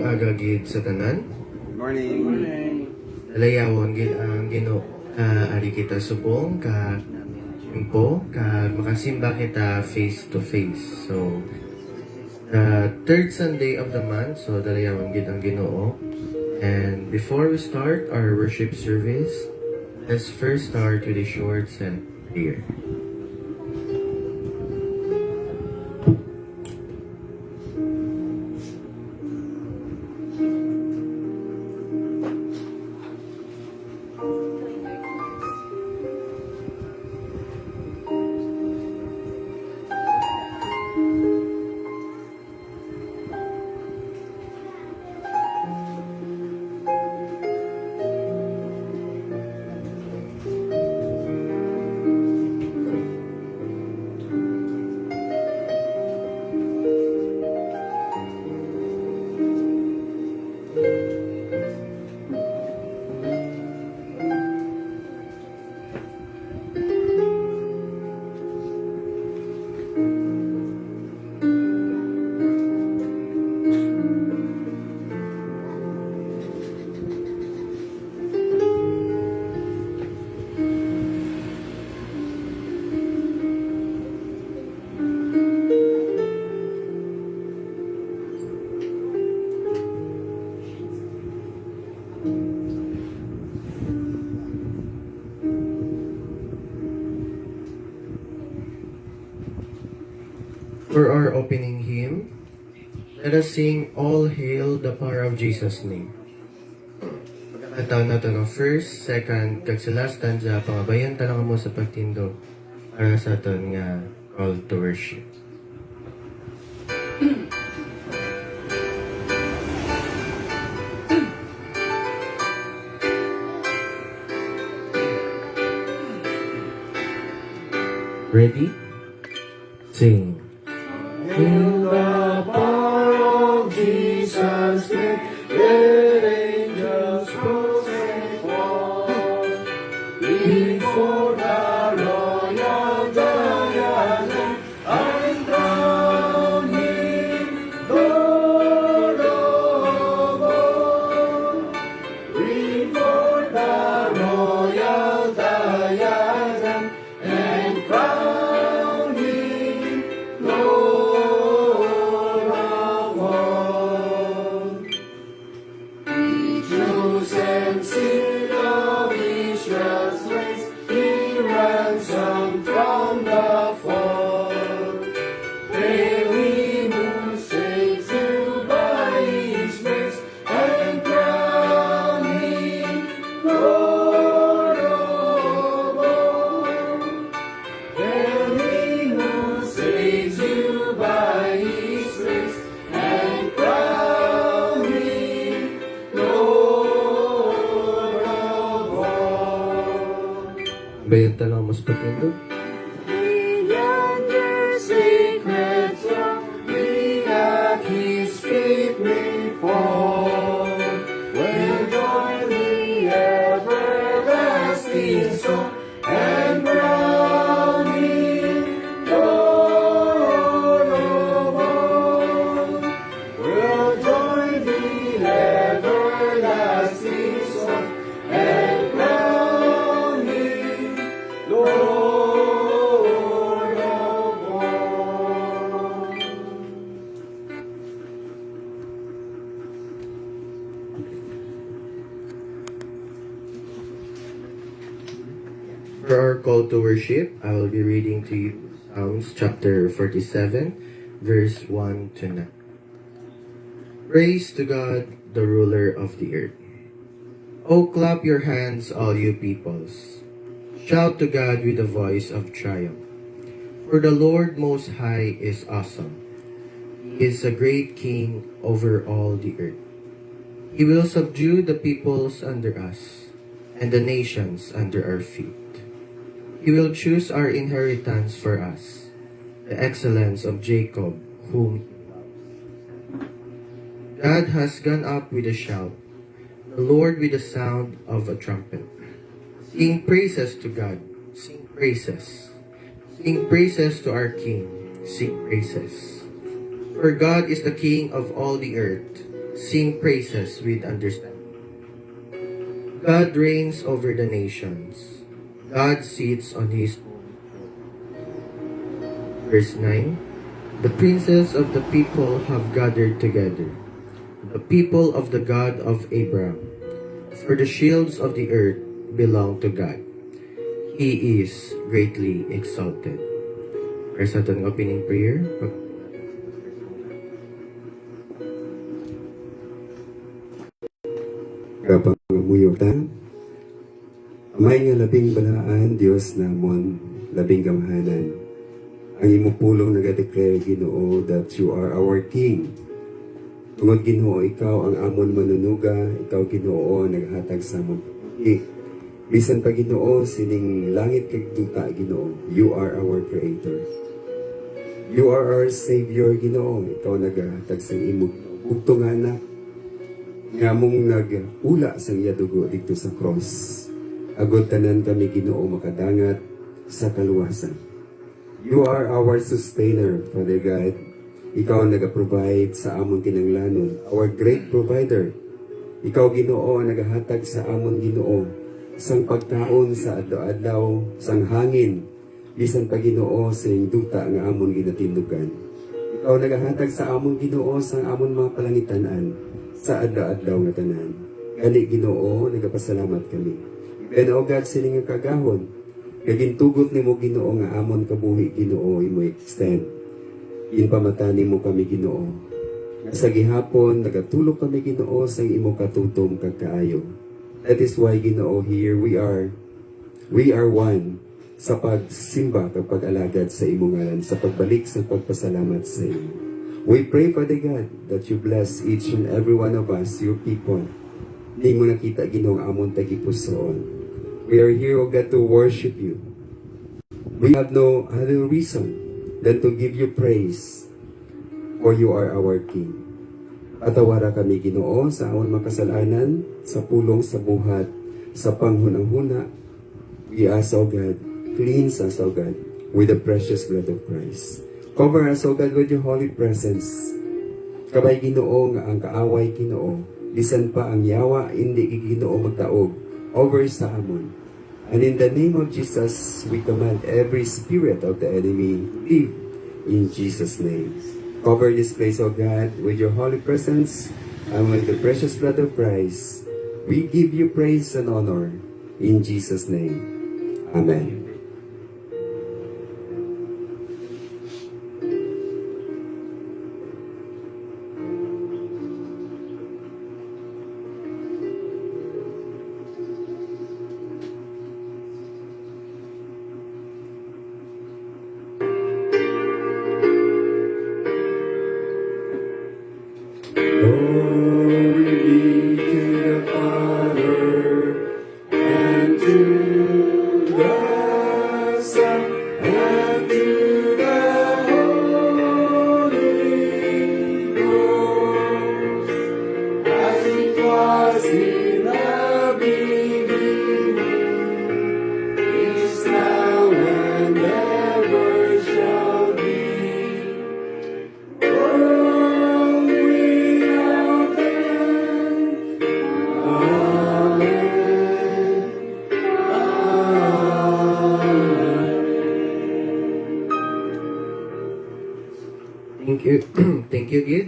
umaga gid sa tanan. Morning. Dalayawon gid ang Ginoo. Ari kita subong ka impo ka makasimba kita face to face. So the third Sunday of the month, so dalayawon gid ang Ginoo. And before we start our worship service, let's first start with a short prayer. For our opening hymn, let us sing All Hail the Power of Jesus' Name. Pagkakataon na ito ng first, second, kag sa last stanza, pangabayan talang mo sa pagtindog para sa aton nga call to worship. Ready? Sing. In the power of Jesus' name, let angels proclaim forth. Before the royal diadem, and crown him Lord of all. Before the royal diadem, and crown him Lord of all. He chose and sealed of Israel's race, he ransomed from the fall. Hail him who saves you by his grace, and crown him Lord of all. Hail him who saves you by his grace, and crown him Lord of all. Bayan talang mo sa pagtindog. In yonder sacred throne, we at his feet may fall. We'll join the everlasting song, and crown him Lord of all. We'll join the everlasting song, and crown him Lord of all. For our call to worship, I will be reading to you Psalms chapter 47, verse 1 to 9. Praise to God, the ruler of the earth. Oh, clap your hands, all you peoples. Shout to God with a voice of triumph. For the Lord Most High is awesome. He is a great king over all the earth. He will subdue the peoples under us, and the nations under our feet. He will choose our inheritance for us, the excellence of Jacob, whom he loves. God has gone up with a shout, the Lord with the sound of a trumpet. Sing praises to God, sing praises. Sing praises to our King, sing praises. For God is the King of all the earth. Sing praises with understanding. God reigns over the nations. God sits on his throne. Verse 9. The princes of the people have gathered together, the people of the God of Abraham. For the shields of the earth belong to God. He is greatly exalted. Para sa ating opening prayer, Kapangumuyog ta, amay nga labing balaan, Diyos namon, labing gamahanan. Ang imupulong nagadeclare, Ginoo, that you are our King. Tungod Ginoo, ikaw ang amon manunuga, ikaw Ginoo ang naghatag sa amon pag-ibig. Bisan pa Ginoo, sining langit kag duta Ginoo, you are our Creator. You are our Savior Ginoo, ikaw naghatag sa imong bugtong anak, nga mong nag-ula sa iya dugo dito sa cross. Agod tanan kami Ginoo makadangat sa kaluwasan. You are our sustainer, Father God. Ikaw ang nag-provide sa amon kinanglanon, our great provider. Ikaw Ginoo ang naghatag sa amon Ginoo, sang pagkaon sa adlaw-adlaw, sang hangin, bisan pa Ginoo sa duta nga amon ginatindugan. Ikaw naghatag sa amon Ginoo sang amon mga palangitanan, sa adlaw-adlaw nga tanan. Gani Ginoo, nagapasalamat kami. Iben o God sining nga kagahon. Kagintugot nimo Ginoo nga amon kabuhi Ginoo imo extend. Inpamatani mo kami Ginoo. Nga sa gihapon nagatulog kami Ginoo sa imo katutom kag kaayo. That is why Ginoo here we are one sa pagsimba kag pag-alagad sa imo ngalan, sa pagbalik sa pagpasalamat sa imo. We pray, Father God, that you bless each and every one of us, your people. Hindi mo nakita Ginoo amon tagipusoon. We are here, O God, to worship you. We have no other reason than to give you praise, for you are our King. Patawara kami Ginoo sa amon makasalanan, sa pulong, sa buhat, sa panghunang-huna. We ask, O God, cleanse us, O God, with the precious blood of Christ. Cover us, O God, with your holy presence. Kabay Ginoo nga ang kaaway Ginoo, bisan pa ang yawa, hindi Ginoo magtaog over sa amon. And in the name of Jesus, we command every spirit of the enemy to leave in Jesus' name. Cover this place, O God, with your holy presence and with the precious blood of Christ. We give you praise and honor in Jesus' name. Amen. Glory be to the Father, and to the Son, and to the Holy Ghost, as it was in the beginning, is now and ever shall be. thank you. Thank you, Gid.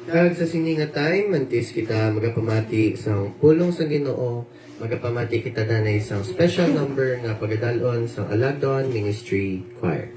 Kag sa sini nga time, mantis kita magapamati isang pulong sa Ginoo, magapamati kita na isang special number nga pagadalon sa Alagdon Ministry Choir.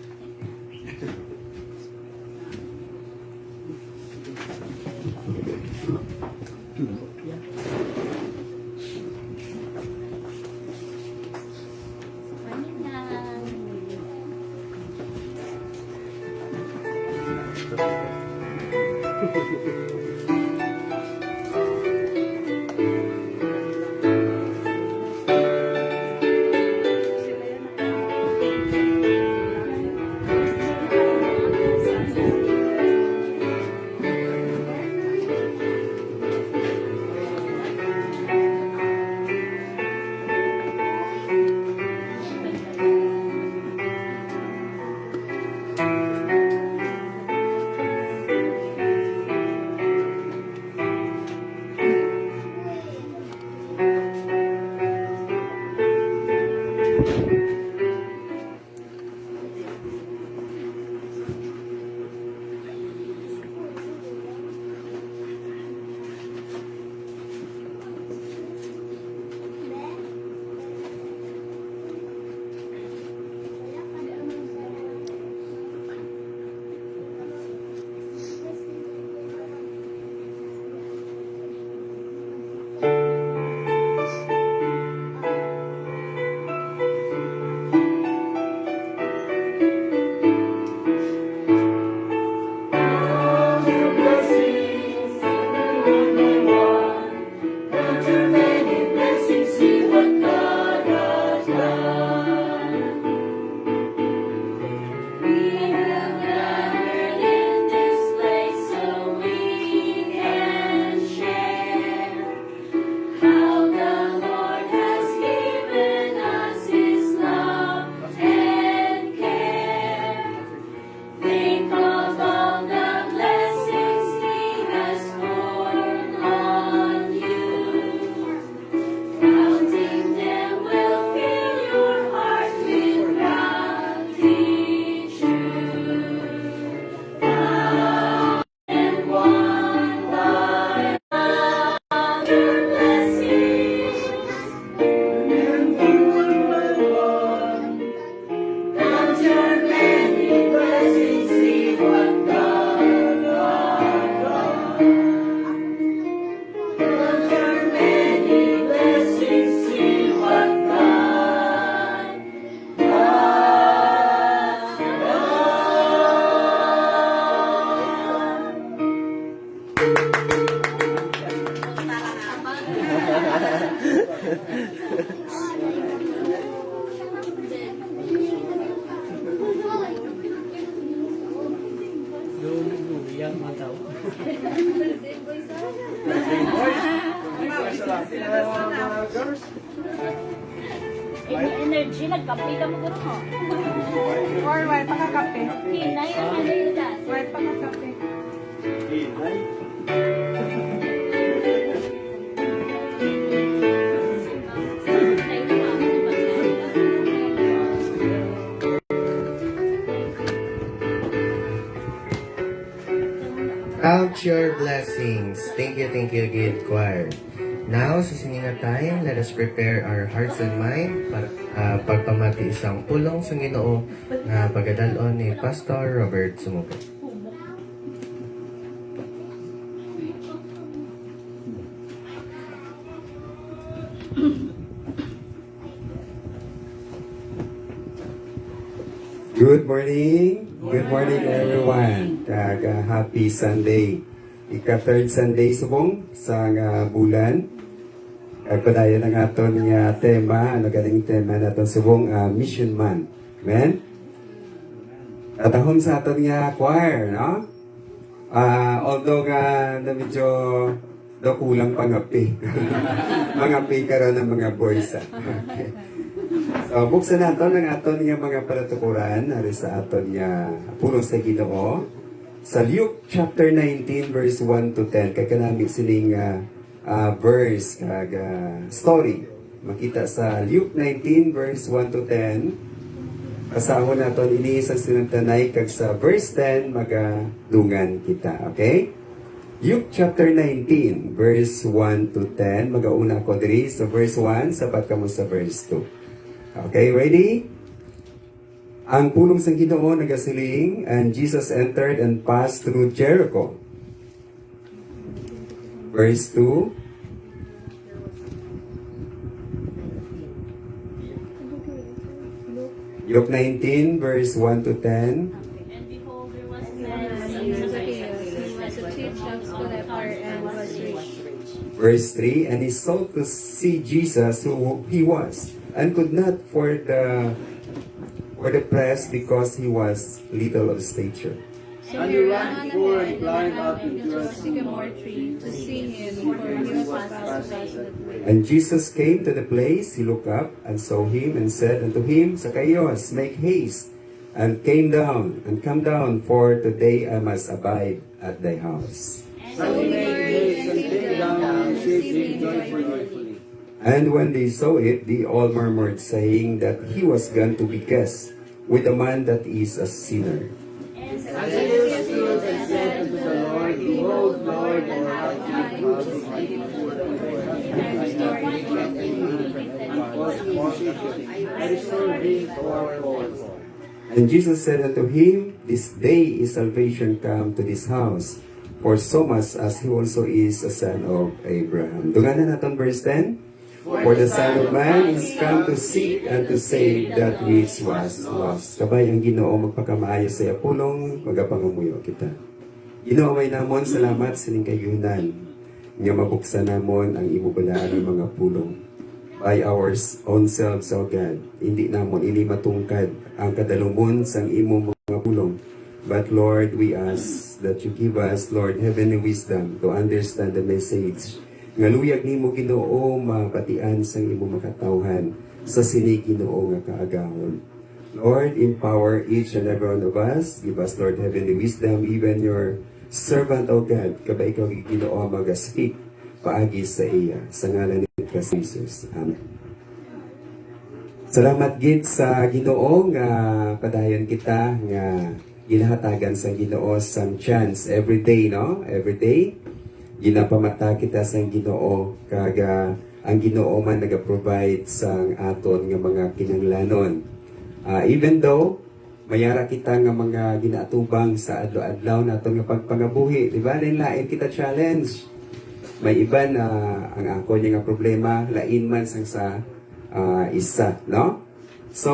energy, nagkape ka mo guro mo. Or why pa kakape? Hinay, ang ano yun dyan? Why pa kakape? Count your blessings. Thank you, Guild Choir. Now, sa sininga time, let us prepare our hearts and mind para pagpamati isang pulong sa Ginoo na pagadalon ni Pastor Robert Sumuko. Good morning. Good morning everyone. Happy Sunday. Ika-third Sunday subong sa nga bulan. Padayon ang aton nga tema, ano galing tema naton subong Mission Month. Amen? Atahom sa aton nga choir, no? Although nga na medyo do kulang pangapi. Mangapi karon ng mga boys. Okay. So, buksan natin ang aton nga mga palatukuran ari sa aton nga pulong sa Ginoo sa Luke chapter 19 verse 1 to 10 kay kanami sining verse kag story makita sa Luke 19 verse 1 to 10 pasahon naton ini sa sinantanay kag sa verse 10 magadungan kita, okay? Luke chapter 19 verse 1 to 10 magauna ko diri sa verse 1 sapat kamo sa verse 2. Okay, ready? Ang pulong sa Ginoo nagasiling, and Jesus entered and passed through Jericho. Verse 2. Luke 19, verse 1 to 10. And behold, there was He was a chief tax collector and was rich. Verse 3. And he sought to see Jesus, who he was, and could not for the press because he was little of stature. So And he he ran ran before and climbed climbed up up into into a a sycamore tree to see him, for he was about to pass that way. And Jesus came to the place, he looked up and saw him and said unto him, Zacchaeus, make haste, and come down, for today I must abide at thy house. So he made haste and came down and received him joyfully. And when they saw it, they all murmured, saying that he was gone to be guest with a man that is a sinner. And Zacchaeus stood and said unto the Lord, Behold, Lord, and I give us my food and I restore thee fourfold. And Jesus said unto him, This day is salvation come to this house, for so much as he also is a son of Abraham. Dunganan natin verse 10. For the Son of Man is come to seek and to save that which was lost. Kabay ang Ginoo magpakamaayo sa pulong, magapangamuyo kita. Ginoo may namon, salamat sa inyong kayunan. Nga mabuksan namon ang imubalaan ng mga pulong. By our own selves, O God, hindi namon ini matungkad ang kadalumon sang imong mga pulong. But Lord, we ask that you give us, Lord, heavenly wisdom to understand the message. Nga luyag nimo Ginoo mapatian sang imong makatawhan sa sini Ginoo nga kaagahon. Lord, empower each and every one of us. Give us, Lord, heavenly wisdom, even your servant, O God, kabay ikaw Ginoo mag-speak paagi sa iya. Sa ngalan ni Kristo Jesus. Amen. Salamat gid sa Ginoo nga padayon kita nga ginahatagan sa Ginoo sang chance every day, no? Every day ginapamata kita sa Ginoo kaga ang Ginoo man naga-provide sang aton nga mga kinahanglanon. Even though mayara kita nga mga ginaatubang sa adlaw-adlaw naton nga pagpangabuhi, di ba? Lain kita challenge. May iba na ang ako niya nga problema lain man sang sa isa, no? So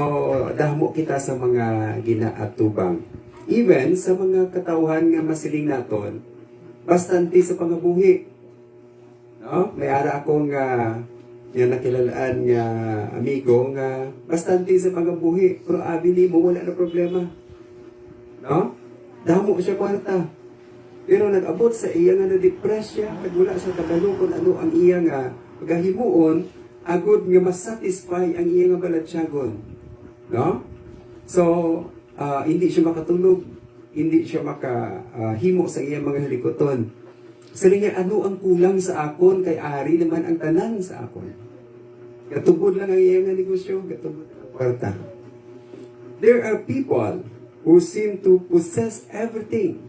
dahmo kita sa mga ginaatubang. Even sa mga katawhan nga masiling naton, bastante sa pangabuhi. No? May ara akong nga nakilalaan nga amigo nga bastante sa pangabuhi. Pero abi ni mo wala na problema. No? Damo siya kwarta. Pero nag-abot sa iya nga na-depress siya. At wala sa kabalo kung ano ang iya nga paghahimuon agud nga masatisfy ang iya nga balatsyagon. No? So, hindi siya makatulog, hindi siya makahimo sa iyang mga halikoton. Sabi niya, ano ang kulang sa akon, kay ari naman ang tanan sa akon. Katubod lang ang iyang negosyo, katubod ang kwarta. There are people who seem to possess everything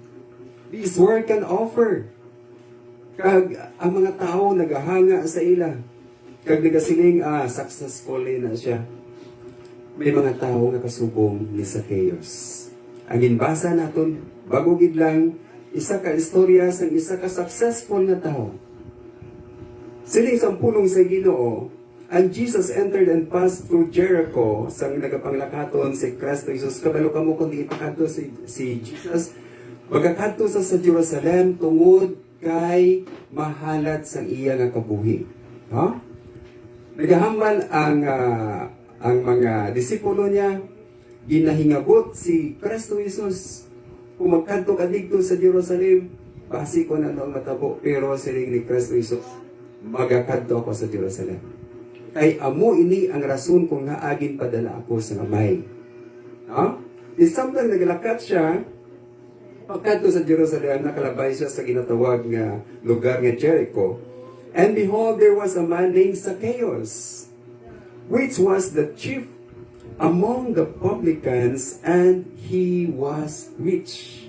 this world can offer. Kag ang mga tao nagahanga sa ila. Kag nagasiling, successful na siya. May mga tao nga kasubong ni Zacchaeus. Ang ginbasa naton, bago gid lang, isa ka istorya sa isa ka successful na tao. Sila isang pulong sa Ginoo, and Jesus entered and passed through Jericho, sang nagapanglakaton si Kristo Jesus. Kabalo kamo kung di ipakadto si Jesus, magkakadto sa Jerusalem tungod kay mahalat sa iya nga kabuhi. No? Nagahambal ang mga disipulo niya, ginahingabot si Kristo Jesus. Kung magkanto ka dito sa Jerusalem, basi ko na noong matabo, pero siling ni Kristo Jesus, magakanto ako sa Jerusalem. Kay amo ini ang rason kung naagin padala ako sa Amay. No? Di samtang naglakat siya, pagkanto sa Jerusalem, nakalabay siya sa ginatawag nga lugar nga Jericho. And behold, there was a man named Zacchaeus, which was the chief among the publicans, and he was rich.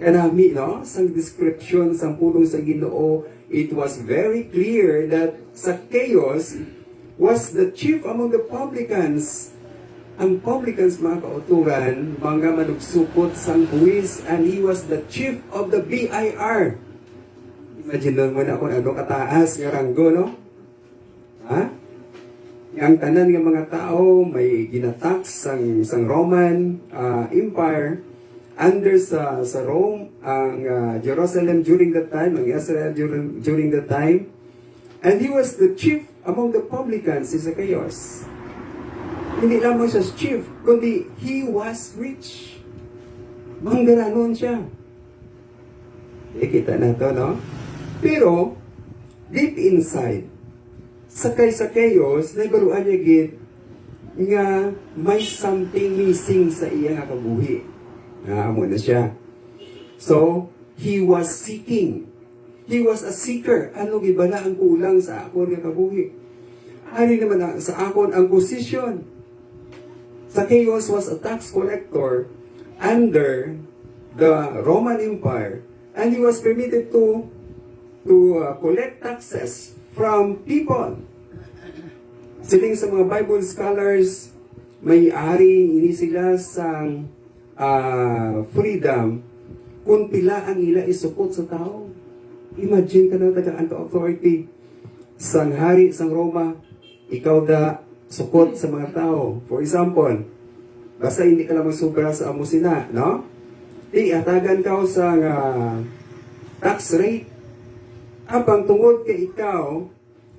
Kanami, no? Sang description, sang pulong sa Ginoo, it was very clear that Zacchaeus was the chief among the publicans. Ang publicans, mga kauturan, mga manugsupot sang buwis, and he was the chief of the BIR. Imagine mo na kung ano kataas nga ranggo, no? Ha? Ang tanan ng mga tao may ginatak sang Roman Empire under sa Rome, ang Jerusalem during that time, ang Israel during that time. And he was the chief among the publicans, si Zacchaeus. Hindi lamang siya chief, kundi he was rich. Manggaranon siya. Kita na to, no? Pero, deep inside, sa kay Zacchaeus, naibaruan niya gid nga may something missing sa iya nga kabuhi. Amo na siya. So, he was seeking. He was a seeker. Ano gibala ang kulang sa akon nga kabuhi? Ari naman sa akon ang posisyon. Zacchaeus was a tax collector under the Roman Empire, and he was permitted to collect taxes from people. Siling sa mga Bible scholars, may ari ini sila sang freedom kung pila ang ila isupot sa tao. Imagine ka na tagaan ka authority sang hari sang Roma, ikaw da sukot sa mga tao. For example, basta hindi ka lang magsubra sa amusina, no? Di atagan ka sa tax rate. Apang tungod kay ikaw,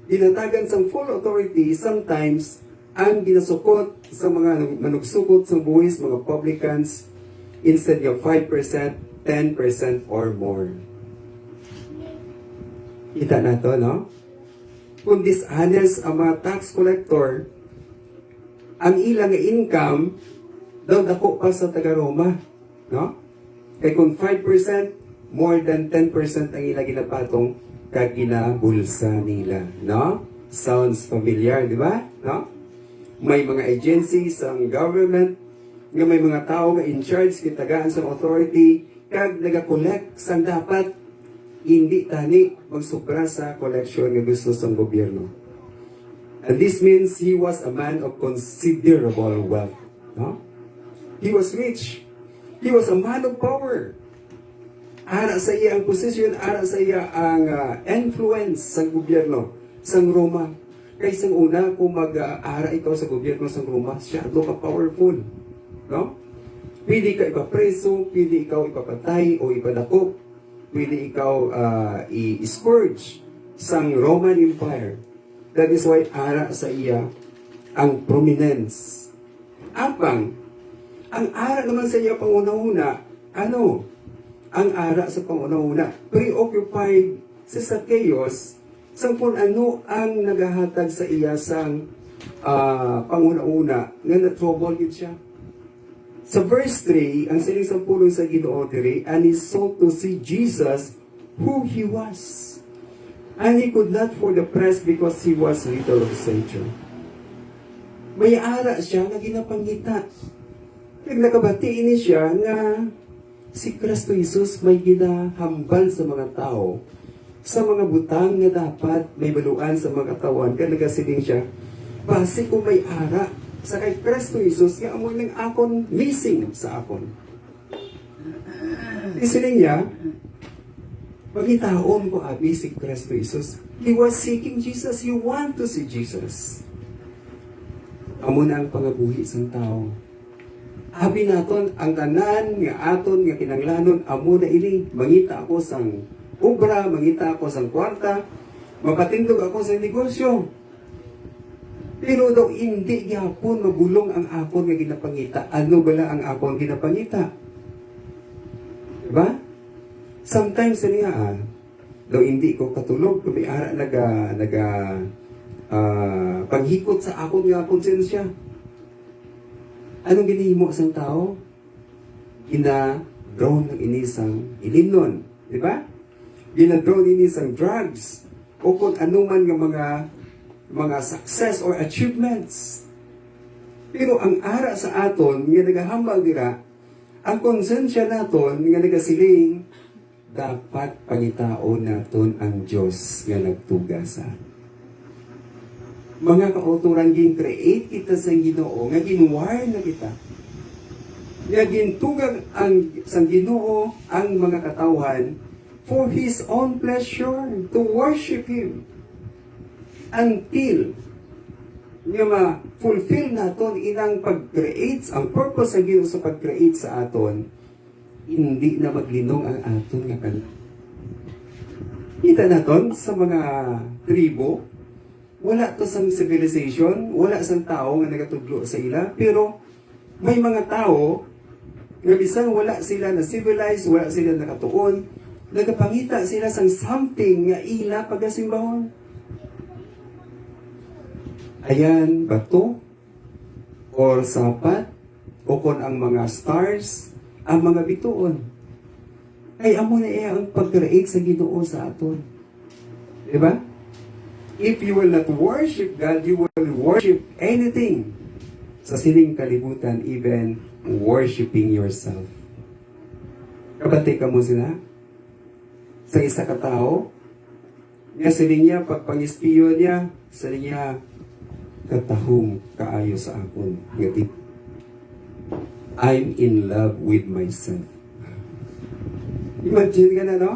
dinatagan sa full authority, sometimes, ang ginasukot sa mga manugsukot sa buwis, mga publicans, instead of 5%, 10% or more. Kita na to, no? Kung dishonest ang mga tax collector, ang ilang income, daw dako pa sa taga-Roma, no? Kaya kung 5%, more than 10% ang ilang ginapatong kag ginabulsa nila, no? Sounds familiar, di ba? No? May mga agencies ang government nga may mga tao nga in charge kitagaan sa authority kag nagakolekt sang dapat hindi tani magsubra sa collection nga gusto sang gobyerno. And this means he was a man of considerable wealth, no? He was rich. He was a man of power. Ara sa iya ang posisyon, ara sa iya ang influence sa gobyerno sang Roma. Kay sang una, kung mag-ara ikaw sa gobyerno sang Roma, siya do ka powerful. No? Pwede ka ipapreso, pwede ikaw ipapatay o ipadakop, pwede ikaw i-scourge sang Roman Empire. That is why ara sa iya ang prominence. Apang, ang ara naman sa iya panguna-una, ano? Ang ara sa panguna-una, preoccupied si Zacchaeus Sampun ano ang nagahatag sa iya sang panguna-una nga na-trouble yun siya. Sa verse 3, ang siling sampulong sa Ginoo diri, and he sought to see Jesus who he was. And he could not for the press because he was little of stature. May ara siya na ginapangita. Kaya nakabati ini siya nga si Kristo Jesus may ginahambal sa mga tao, sa mga butang na dapat may baluan sa mga katawan. Kaya nagasiling siya, base ko may ara sa kay Kristo Jesus, nga amoy ng akon missing sa akon. Isiling niya, pagitaon ko abi si Kristo Jesus. He was seeking Jesus. You want to see Jesus. Amo na ang pangabuhi sang tao. Abi naton ang tanan nga aton nga kinanglanon, amo na ini. Mangita ako sang obra, mangita ako sang kwarta, mapatindog ako sa negosyo. Pero daw hindi gyapon magulong ang akon nga ginapangita. Ano bala ang akon ginapangita? Diba? Sometimes niya daw hindi ko katulog kung may ara paghikot sa akon nga konsensya. Anong ginihimo sa tao? Gina-drawn ng inisang ilinon. Di ba? Gina-drawn inisang drugs. O kung anuman ng mga success or achievements. Pero ang ara sa aton, nga nagahambal dira, ang konsensya naton, nga nagasiling, dapat pangitaon naton ang Diyos nga nagtugasan. Mga kauturan gin-create kita sa Ginoo, nga ginwire na kita. Nga gintugang sang Ginoo ang mga katawhan for His own pleasure, to worship Him. Until nga ma-fulfill naton inang pag-create, ang purpose sa Ginoo sa pag-create sa aton, hindi na maglinong ang aton nga kanan. Kita naton sa mga tribo, wala to sa civilization, wala sa tao nga nagatudlo sa ila, pero may mga tao nga bisan wala sila na civilized, wala sila nakatuon, nagapangita sila sang something nga ila pagasimbahon. Ayan, bato, or sapat, o kon ang mga stars, ang mga bituon. Ay, amo na iya ang pag-create sa Ginoo sa aton. Diba? If you will not worship God, you will worship anything sa siling kalibutan, even worshiping yourself. Kabati ka mo sila? Sa isa ka tao, nga siling niya, pagpangispiyo niya, siling niya, katahong kaayo sa akon. Ngati, I'm in love with myself. Imagine ka na, no?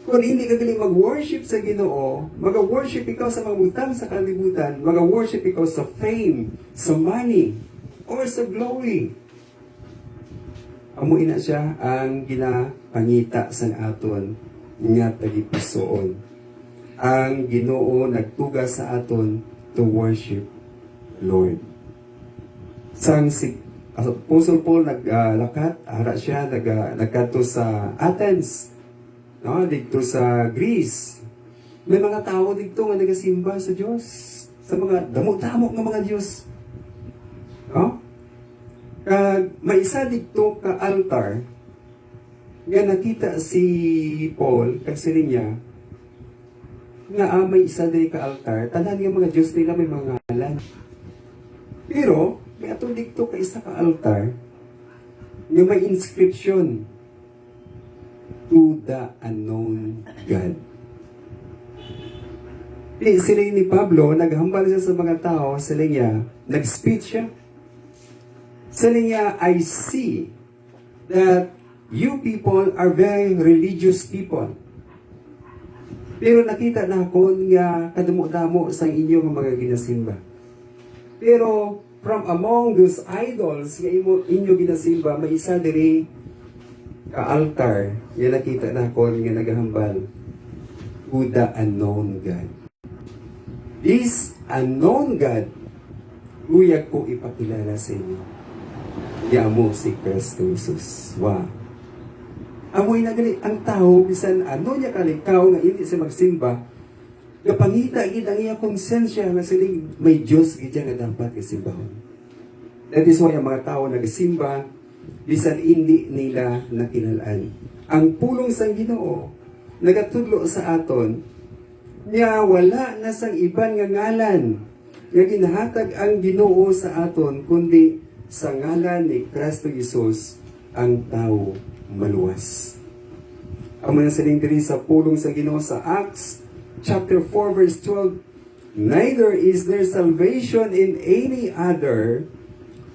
Kung hindi ka galing mag-worship sa Ginoo, mag-worship ikaw sa mga butang sa kalibutan, mag-worship ikaw sa fame, sa money, or sa glory. Amuin na siya ang ginapangita sa aton nga tagipusoon. Ang Ginoo nagtuga sa aton to worship Lord. Sang si Apostle Paul naglakat, ara siya nagkadto sa Athens, no, dito sa Greece. May mga tao dito nga nagasimba sa Dios, sa mga damo-damo nga mga Dios. No? May isa dito ka altar nga nakita si Paul kasi niya nga may isa dito ka altar, tanan nga mga Dios nila may mga ngalan. Pero may atong dito ka isa ka altar nga may inscription, to the unknown God. Sila ni Pablo, naghambal siya sa mga tao, sila niya, nag-speech siya. Sila niya, I see that you people are very religious people. Pero nakita na ako nga kadamo-damo sa inyong mga ginasimba. Pero from among those idols nga inyo ginasimba, may isa diri ka-altar, nga nakita na ako nga naghambal, to the unknown God. This unknown God, uyag ko ipakilala sa inyo. Yamo si Kristo Jesus. Wow. Amoy na gali ang tao bisan ano niya kalikaw nga hindi siya magsimba. Kapangita gid ang iya konsensya nga siling may Dios gid nga dapat isimbahon. That is why ang mga tao nagsimba bisan hindi nila nakinalaan. Ang pulong sa Ginoo nagatudlo sa aton niya wala na sang iban nga ngalan nga ginahatag ang Ginoo sa aton kundi sa ngalan ni Kristo Jesus ang tao maluwas. Amo na siling diri sa pulong sa Ginoo sa Acts chapter 4 verse 12, neither is there salvation in any other,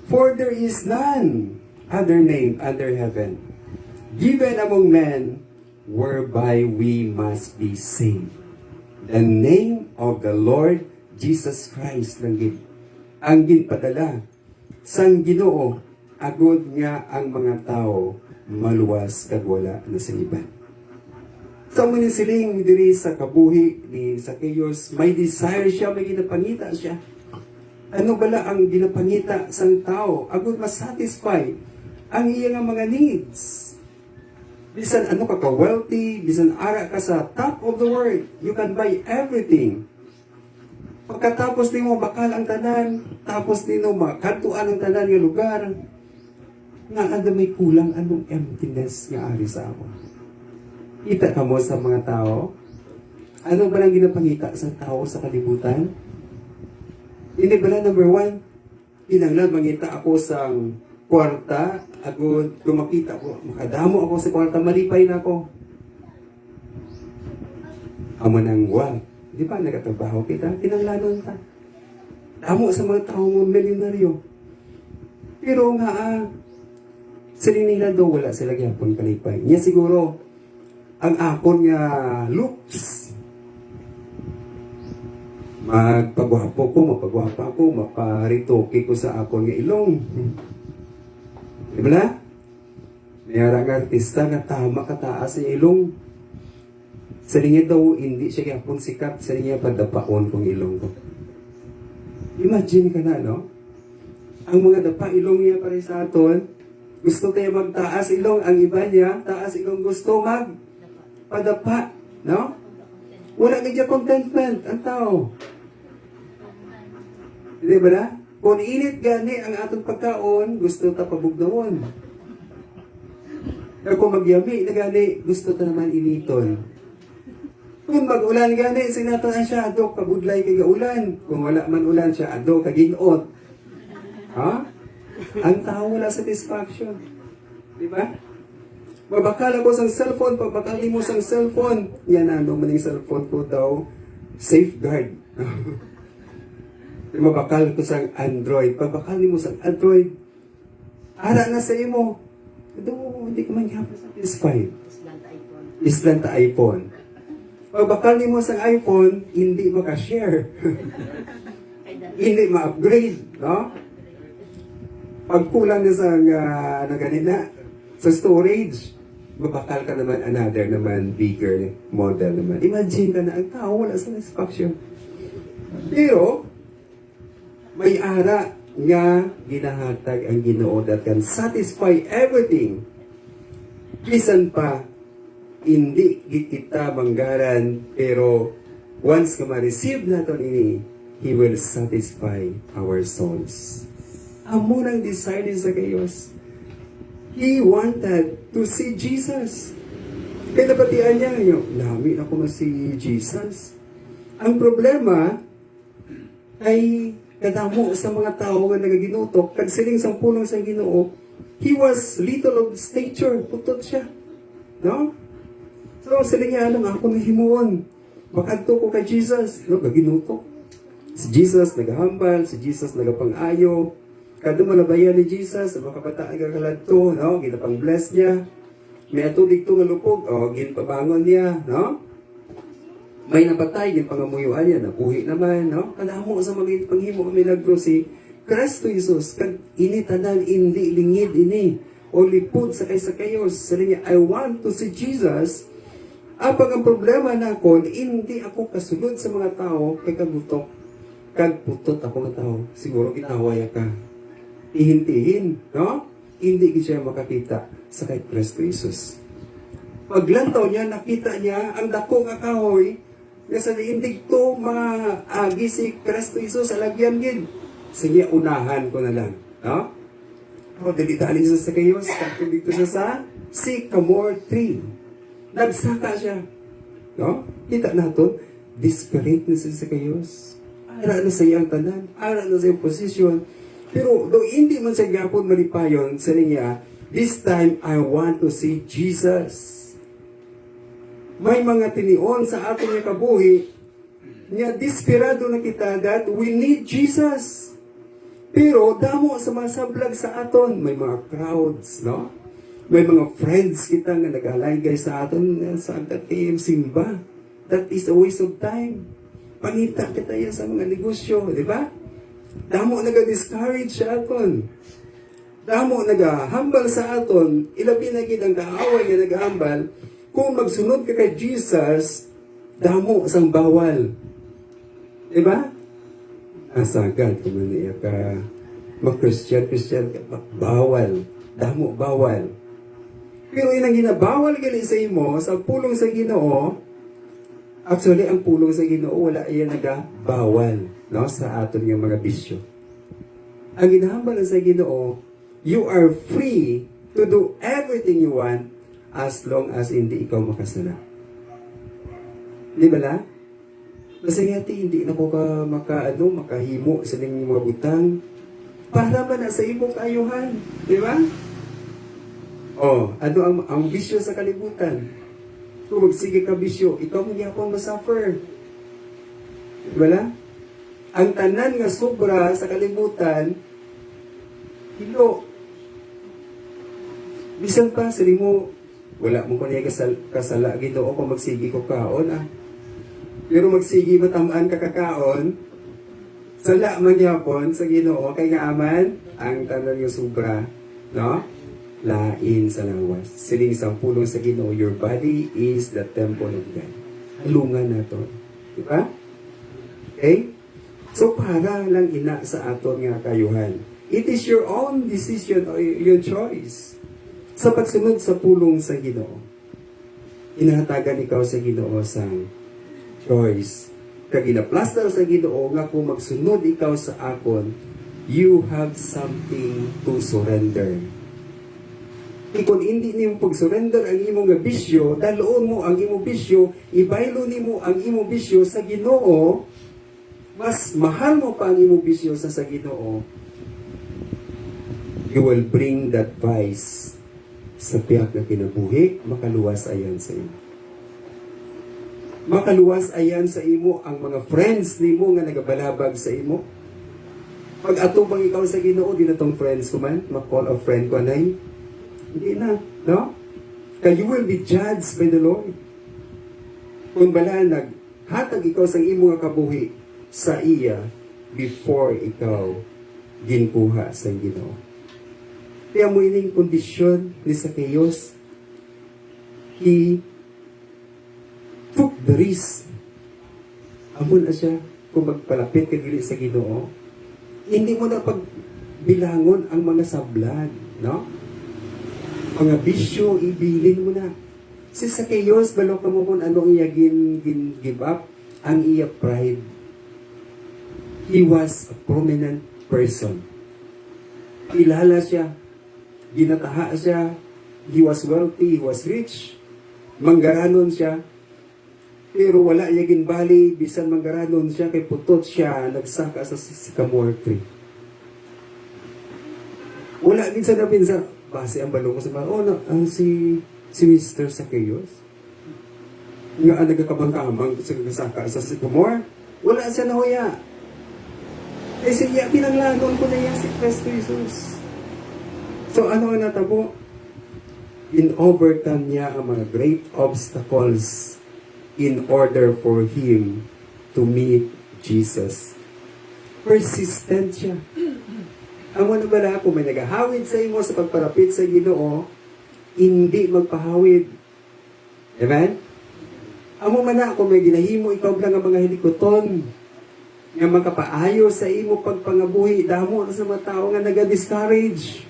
for there is none other name under heaven given among men whereby we must be saved. The name of the Lord Jesus Christ lang gid ang ginpadala sang Ginoo agud nga ang mga tao maluwas kag wala na sa iban. Sa mga siling diri sa kabuhi ni Zacchaeus, may desire siya, may ginapangita siya. Ano bala ang ginapangita sang tao? Agud ma-satisfy ang iya nga mga needs. Bisan ano ka wealthy, bisan ara ka sa top of the world, you can buy everything. Pagkatapos nimo bakal ang tanan, tapos nimo makatuan ang tanan nga lugar, nga ada may kulang anong emptiness nga ari sa ako. Kita ka mo sa mga tao? Ano ba lang ginapangita sa tao sa kalibutan? Hindi ba lang number one? Kinanglan mangita ako sa kwarta, agud kumakita ko, makadamo ako sa kwarta, malipay na ako. Amo nang wal. Di ba nagatrabaho kita? Kinanglanon ta. Damo sa mga tao mo milyonaryo. Pero nga, sila nila daw wala sila gyapon kalipay. Niya siguro, ang akon nga looks, magpagwapo ko, mapagwapa ko, maparitoke ko sa akon nga ilong. Di ba na? Mayara nga artista nga tama kataas sa ilong. Sa niya daw, hindi siya yapon sikat, sa niya padapaon kong ilong ko. Imagine ka na, no? Ang mga dapa ilong niya pare sa aton, gusto tayo magtaas ilong, ang iba niya, taas ilong gusto padapa, no? Wala kaya contentment ang tao. Di ba na? Kung init gani ang atong pagkaon, gusto ta pabugdawon. Pero kung magyami na gani, gusto ta naman initon. Kung mag-ulan gani, sinatan siya, adok, pabudlay kay ulan. Kung wala man ulan siya, adok, kaginot. Ha? Ang tao wala satisfaction. Di ba? Mabakal ako sa cellphone, pagbakal mo sa cellphone, yan ano man yung cellphone ko daw, safeguard. Mabakal ko sa Android, pagbakal mo sa Android, ara na sa imo. Hindi ka man yapon satisfied. Islan ta iPhone. Pagbakal mo sa iPhone, hindi maka-share. Hindi ma-upgrade, no? Pagkulang na sa ganina, sa storage, mabakal ka naman another naman bigger model naman. Imagine ka na ang tao wala satisfaction. Pero may ara nga ginahatag ang Ginoo that can satisfy everything. Bisan pa hindi kita manggaran pero once ka ma-receive naton ini, He will satisfy our souls. Amo nang desire ni Zacchaeus. He wanted to see Jesus. Kaya napatian niya, lami ako na si Jesus. Ang problema ay kadamo sa mga tao nga nagaginutok, kag siling sang pulong sa Ginoo, he was little of stature, putot siya. No? So, siling niya, ako nahimuon. Makadto ko kay Jesus. No, gaginutok. Si Jesus nagahambal, si Jesus nagapang-ayo, kada malabayan ni Jesus, ang mga kabataan kakaladto, no? Ginapang bless niya. May atulig to nga lupog, ginpabangon niya, no? May napatay, ginpangamuyuan niya, nabuhi naman, no? Kadamo sa mga panghimo milagro si Kristo Jesus, kag initanan, hindi lingid ini, o lipod sa Zacchaeus. Sabi niya, I want to see Jesus. Apang ang problema na ako, hindi ako kasulod sa mga tao, kay kagutok, kag putot ako ng tao, siguro itawaya ka. Ihintihin, no? Hindi siya makakita sa kay Kristo Jesus. Paglantaw niya, nakita niya ang dako nga kahoy nga sa liindig to maagi si Kristo Jesus sa lagyan gid. Sige, unahan ko na lang. No? O, dali-dali sa Zacchaeus, kapag dito siya sa sycamore tree. Nagsaka siya. No? Kita nato, desperate na si Zacchaeus. Ara na sa iyang tanan, ara na sa iyang posisyon. Pero do hindi man sa gapon malipayon, sa niya, this time I want to see Jesus. May mga tinion sa ating nga kabuhi, nga desperado na kita that we need Jesus. Pero damo sa mga sablag sa aton, may mga crowds, no? May mga friends kita nga nag-alaygay sa aton sa team simba. That is a waste of time. Panita kita yan sa mga negosyo, di ba? Damo naga-discourage sa aton. Damo naga-hambal sa aton. Ilabi na gid ang kaaway nga naga-hambal. Kung magsunod ka kay Jesus, damo sang bawal. Di ba? Asagad kung maniya ka mag-Christian ka, bawal. Damo, bawal. Pero inang ginabawal gali sa imo, sa pulong sa Ginoo, actually, ang pulong sa Ginoo, wala iyan nagabawal, no, sa aton nga mga bisyo. Ang ginahambal sa Ginoo, you are free to do everything you want as long as hindi ikaw makasala. Di ba la? Kasi nga hindi na ko ka makahimo sa ning mga butang para ba na sa imong kaayuhan. Di ba? Ano ang bisyo sa kalibutan? Kung magsige ka bisyo, ikaw mo gyapon masuffer. Di ba la? Ang tanan nga sobra sa kalibutan, hilo. Bisan pa, sali mo, wala mo ko niya kasala, Ginoo kung magsigi ko kaon, Pero magsigi matamaan ka kakaon, sala man yapon sa Ginoo, kay nga aman, ang tanan nga sobra, no? Lain sa lawas. Siling isang pulong sa Ginoo, your body is the temple of God. Halungan na to. Di ba? Okay? So, para lang ina sa aton nga kayuhan. It is your own decision or your choice. Sa pagsunod sa pulong sa Ginoo, inahatagan ikaw sa Ginoo sa choice. Kag ginaplastar sa Ginoo nga kung magsunod ikaw sa akon, you have something to surrender. Kung hindi nimo pag-surrender ang imong nga bisyo, daloon mo ang imong bisyo, ibaylo nimo ang imong bisyo sa Ginoo, mas mahal mo pa ang imong bisyo sa Ginoo, you will bring that vice sa tiyak na kinabuhi, makaluwas ayan sa imo. Makaluwas ayan sa imo ang mga friends nimo nga nagabalabag sa imo. Pag atubang ikaw sa Ginoo, di na tong friends ko man, ma-call a friend ko anay. Hindi na, no? Kaya you will be judged by the Lord. Kung bala naghatag ikaw sa imo nga kabuhi sa iya before ikaw ginkuha sa Ginoo. Kaya mo ining kondisyon ni Zacchaeus, he took the risk. Amo na siya kung magpalapit ka dili sa Ginoo. Hindi mo na pagbilangon ang mga sablag, no? Mga bisyo, ibilin mo na. Si Zacchaeus, balo ka mo kung ano iya give up, ang iya pride. He was a prominent person. Kilala siya. Ginataha siya, he was wealthy, he was rich, manggaranon siya, pero wala niya ginbali, bisan manggaranon siya, kay putot siya, nagsaka sa sycamore tree. Wala din sa napinsa, base ang balong ko sa mga, si Mr. Zacchaeus, nga nagkakabang-kabang sa nagsaka sa sycamore, wala siya nahuya. Eh siya, pinanglanon ko na yan si Kristo Jesus. So ano ang natabo? In-overcome niya ang mga great obstacles in order for him to meet Jesus. Persistent siya. Ang ano ba kung may nagahawid sa imo sa pagparapit sa Ginoo, hindi magpahawid. Amen? Amo man na kung may ginahimo ikaw lang ang mga hilikoton nga magkapaayo sa imo pagpangabuhi, damo na sa mga tao nga naga-discourage.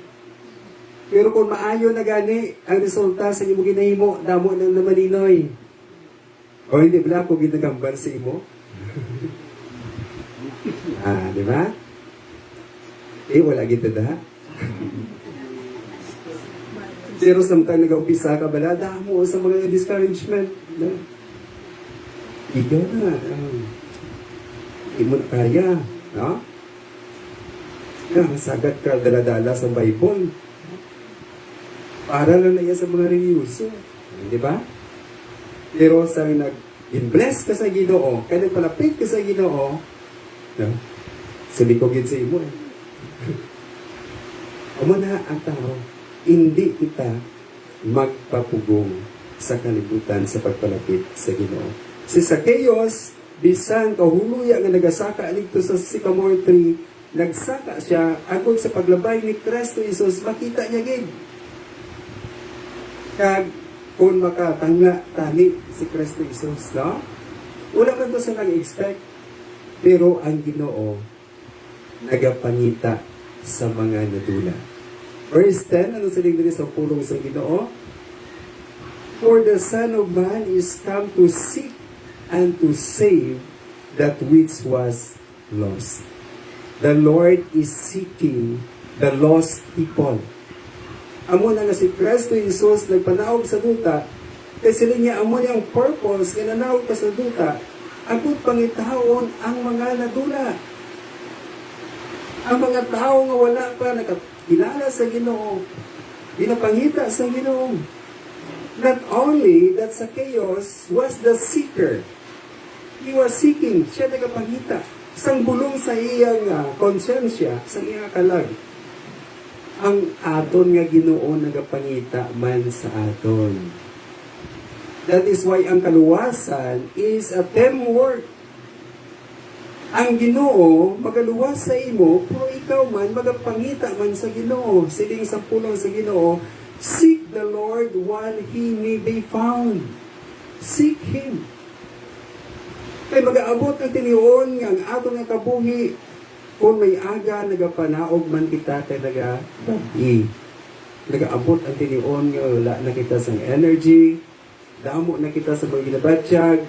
Pero kung maayo na gani, ang resulta sa imo ginahimo, damo ng namalinoy. O hindi ba ako ginagambar sa imo? Di ba? Wala kita da. Pero samtang nag-umpisa ka bala, damo sa mga discouragement. Ikaw na. Hindi mo na kaya. No? Sagat ka dala-dala sa Bible. Para lang na yan sa mga reliyoso. Di ba? Pero sa nag-bless ka sa Ginoo, kaya nagpalapit ka sa Ginoo, no? Sulikogin sa imo. Amo na ang tao, hindi kita magpapugong sa kalibutan sa pagpalapit sa Ginoo. Si Zacchaeus, bisan kahuluya nga nagasaka dito sa sycamore tree, nagsaka siya agod sa paglabay ni Kristo Jesus, makita niya gid. Kag kung makatangla tani si Kristo Jesus, no? Wala man to sa nag-expect, pero ang Ginoo nagapangita sa mga nadula. Verse 10, ano saling din sa pulong sa Ginoo? For the Son of Man is come to seek and to save that which was lost. The Lord is seeking the lost people. Amo na nga si Kristo Jesus nagpanaog sa duta, kaya sila niya amo niyang purpose, inanaog pa sa duta, agud pangitahon ang mga nadula. Ang mga tao nga wala pa nakakilala sa Ginoo, ginapangita sa Ginoo. Not only that Zacchaeus was the seeker, he was seeking, siya nagapangita, isang bulong sa iyang konsyensya, sa iyang kalag. Ang aton nga Ginoo nagapangita man sa aton. That is why ang kaluwasan is a teamwork. Ang Ginoo magaluwas sa imo, pero ikaw man magapangita man sa Ginoo. Siling sa pulong sa Ginoo, seek the Lord while He may be found. Seek Him. Kay mag-aabot ang tiniyon nga ang atong nga kabuhi. Kung may aga, nagapanaog man kita kay nagabi. Nagaabot ang tinion nga wala na kita sa energy, damo na kita sa mga ginabatsyag,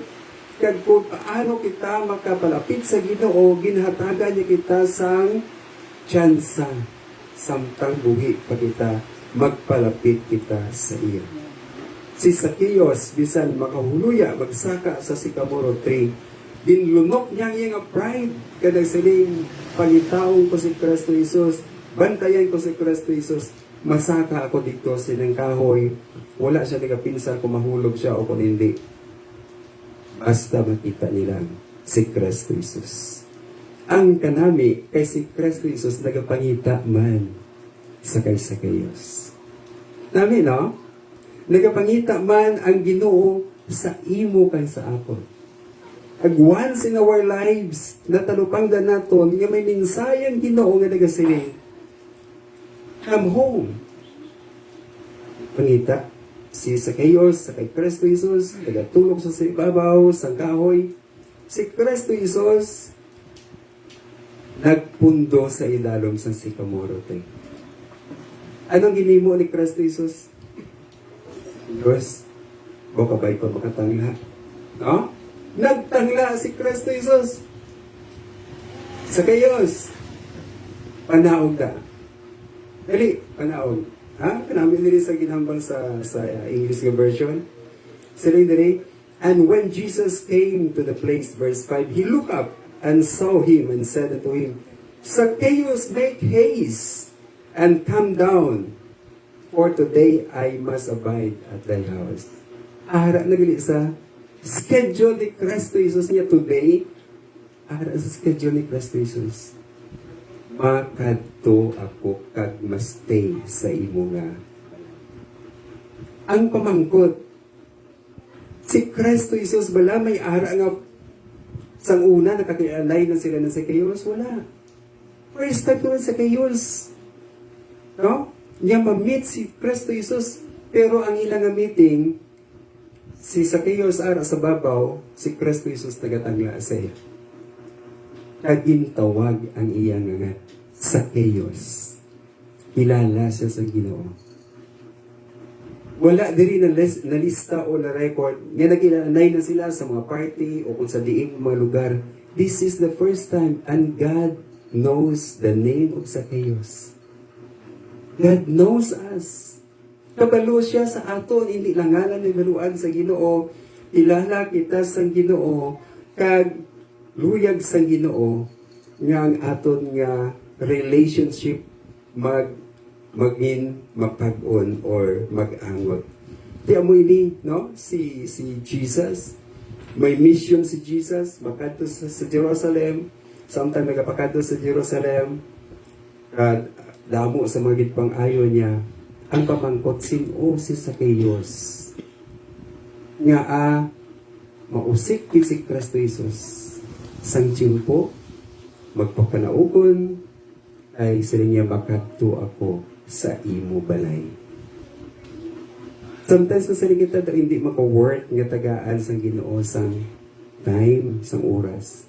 kag kung paano kita makapalapit sa Ginoo, ginhatagan niya kita sang tsansa, samtang buhi pa kita, magpalapit kita sa iya. Si Zacchaeus, bisan makahuluya, magsaka sa sycamore tree, ginlunok niya ang iyang pride, kada siling pangitaong ko si Kristo Jesus, bantayan ko si Kristo Jesus, masaka ako dito silang kahoy, wala siya nagapinsa kung mahulog siya o kung hindi. Basta makita nila si Kristo Jesus. Ang kanami kay si Kristo Jesus nagapangita man sa kay Zacchaeus. Nami, no? Nagapangita man ang Ginoo sa imo kay sa akon. Ag once in our lives, natalupangdan naton, nga may minsayang Ginoo nga nagasiling, come home. Pangita, si Zacchaeus, sa kay Kristo Jesus, nagatulog sa ibabaw, sa kahoy. Si Kristo Jesus, nagpundo sa ilalom sa sycamore tree. Anong ginimo ni Kristo Jesus? Diyos, o kabay pa makatangla. No? Nagtangla si Kristo Jesus. Zacchaeus, panaog da. Dali, panaog. Kanami dili sa ginambal sa English version. Siling dali, and when Jesus came to the place, verse 5, he looked up and saw him and said unto him, Zacchaeus, make haste and come down, for today I must abide at thy house. Ara nagali sa schedule ni Kristo Jesus niya today, ara sa schedule ni Kristo Jesus. Makadto ako kag mastay sa imo nga. Ang pamangkot, si Kristo Jesus bala may ara nga sang una nakakialay na sila ng Zacchaeus, wala. First time naman Zacchaeus. No? Niya ma-meet si Kristo Jesus, pero ang ilang meeting, si Zacchaeus ara sa babaw, si Kristo Jesus nagatangla sa iya. Kagintawag ang iyang nga Zacchaeus. kilala siya sa Ginoo. Wala diri na lista o na record nga nagilanay na sila sa mga party o kung sa diing mga lugar. This is the first time and God knows the name of Zacchaeus. God knows us. Kabalo siya sa aton, hindi lang ngalan ni baluan sa Ginoo. Ilala kita sa Ginoo, kag luyag sa Ginoo, nga ang aton nga relationship maging mapag-on or mag-angot. Di mo ini, no? Si Jesus, may mission si Jesus, makadto sa Jerusalem, sometime nagapakadto sa Jerusalem, at damo sa mga gitpang ayo niya, ang pamangkot sino si Zacchaeus. Nga mausik si Kristo Jesus. Sang tiyempo, magpapanaugon, ay sila niya makadto ako sa imo balay. Sometimes sa kita hindi maka-work nga tagaan sang Ginoo sang time, sang oras.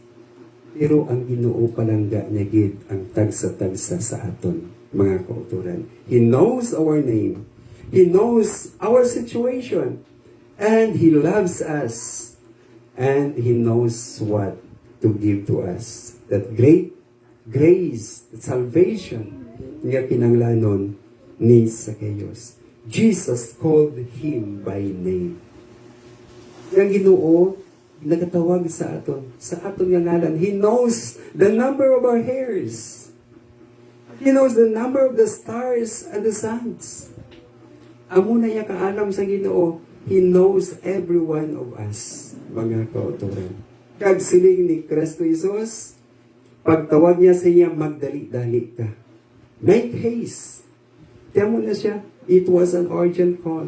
Pero ang Ginoo palangga niya gid ang tagsa-tagsa sa aton, mga kauturan. He knows our name. He knows our situation. And He loves us. And He knows what to give to us. That great grace, salvation nga kinanglanon ni Zacchaeus. Jesus called him by name. Ang Ginoo nagatawag sa aton nga ngalan. He knows the number of our hairs. He knows the number of the stars and the suns. Amo na iya kaalam sa Ginoo. He knows every one of us, mga kauturan. Kag siling ni Kristo Jesus, pagtawag niya sa iya, magdali-dali ka. Make haste. Tiyan mo na siya, it was an urgent call.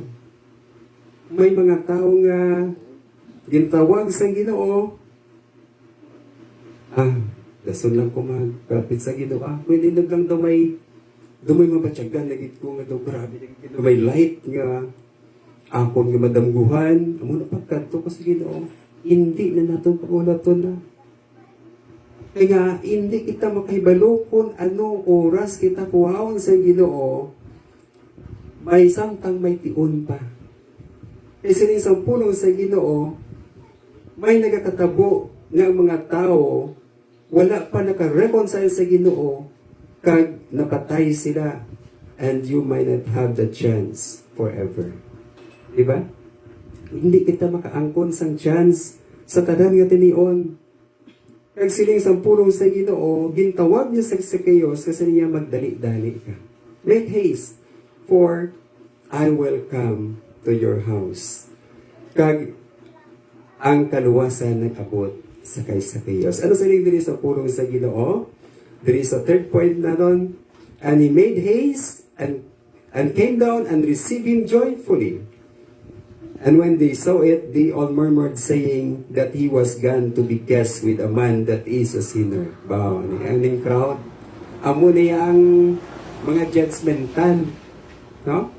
May mga tao nga gintawag sa Ginoo, dason lang ko magkalapit sa Ginoo. Pwede na lang dumay mabatyagan, nagit ko nga daw, grabe, may light nga, akon nga madamguhan, amo na pagkanto ko sa Ginoo, hindi na natin pag-ulaton na. Kaya hindi kita makahibalo kung anong oras kita kuhaon sa Ginoo, may samtang may tiun pa. Kasi rin sa pulong sa Ginoo, may nagakatabo nga mga tao, wala pa naka-reconcile sa Ginoo, kag napatay sila, and you might not have the chance forever. Diba? Hindi kita makaangkon sang chance sa tanan nga tinion. Kag siling sampulong sa Ginoo, gintawag niya sa Zacchaeus kasi niya magdali-dali ka. Make haste, for I will come to your house. Kag ang kaluwasan nag-abot sa kay Zacchaeus. Ano siling diri sa pulong sa Ginoo? There is a third point na doon. And he made haste and came down and received him joyfully. And when they saw it, they all murmured, saying that he was gone to be guest with a man that is a sinner. Wow, ang crowd. Amo niya ang mga judgmental. No?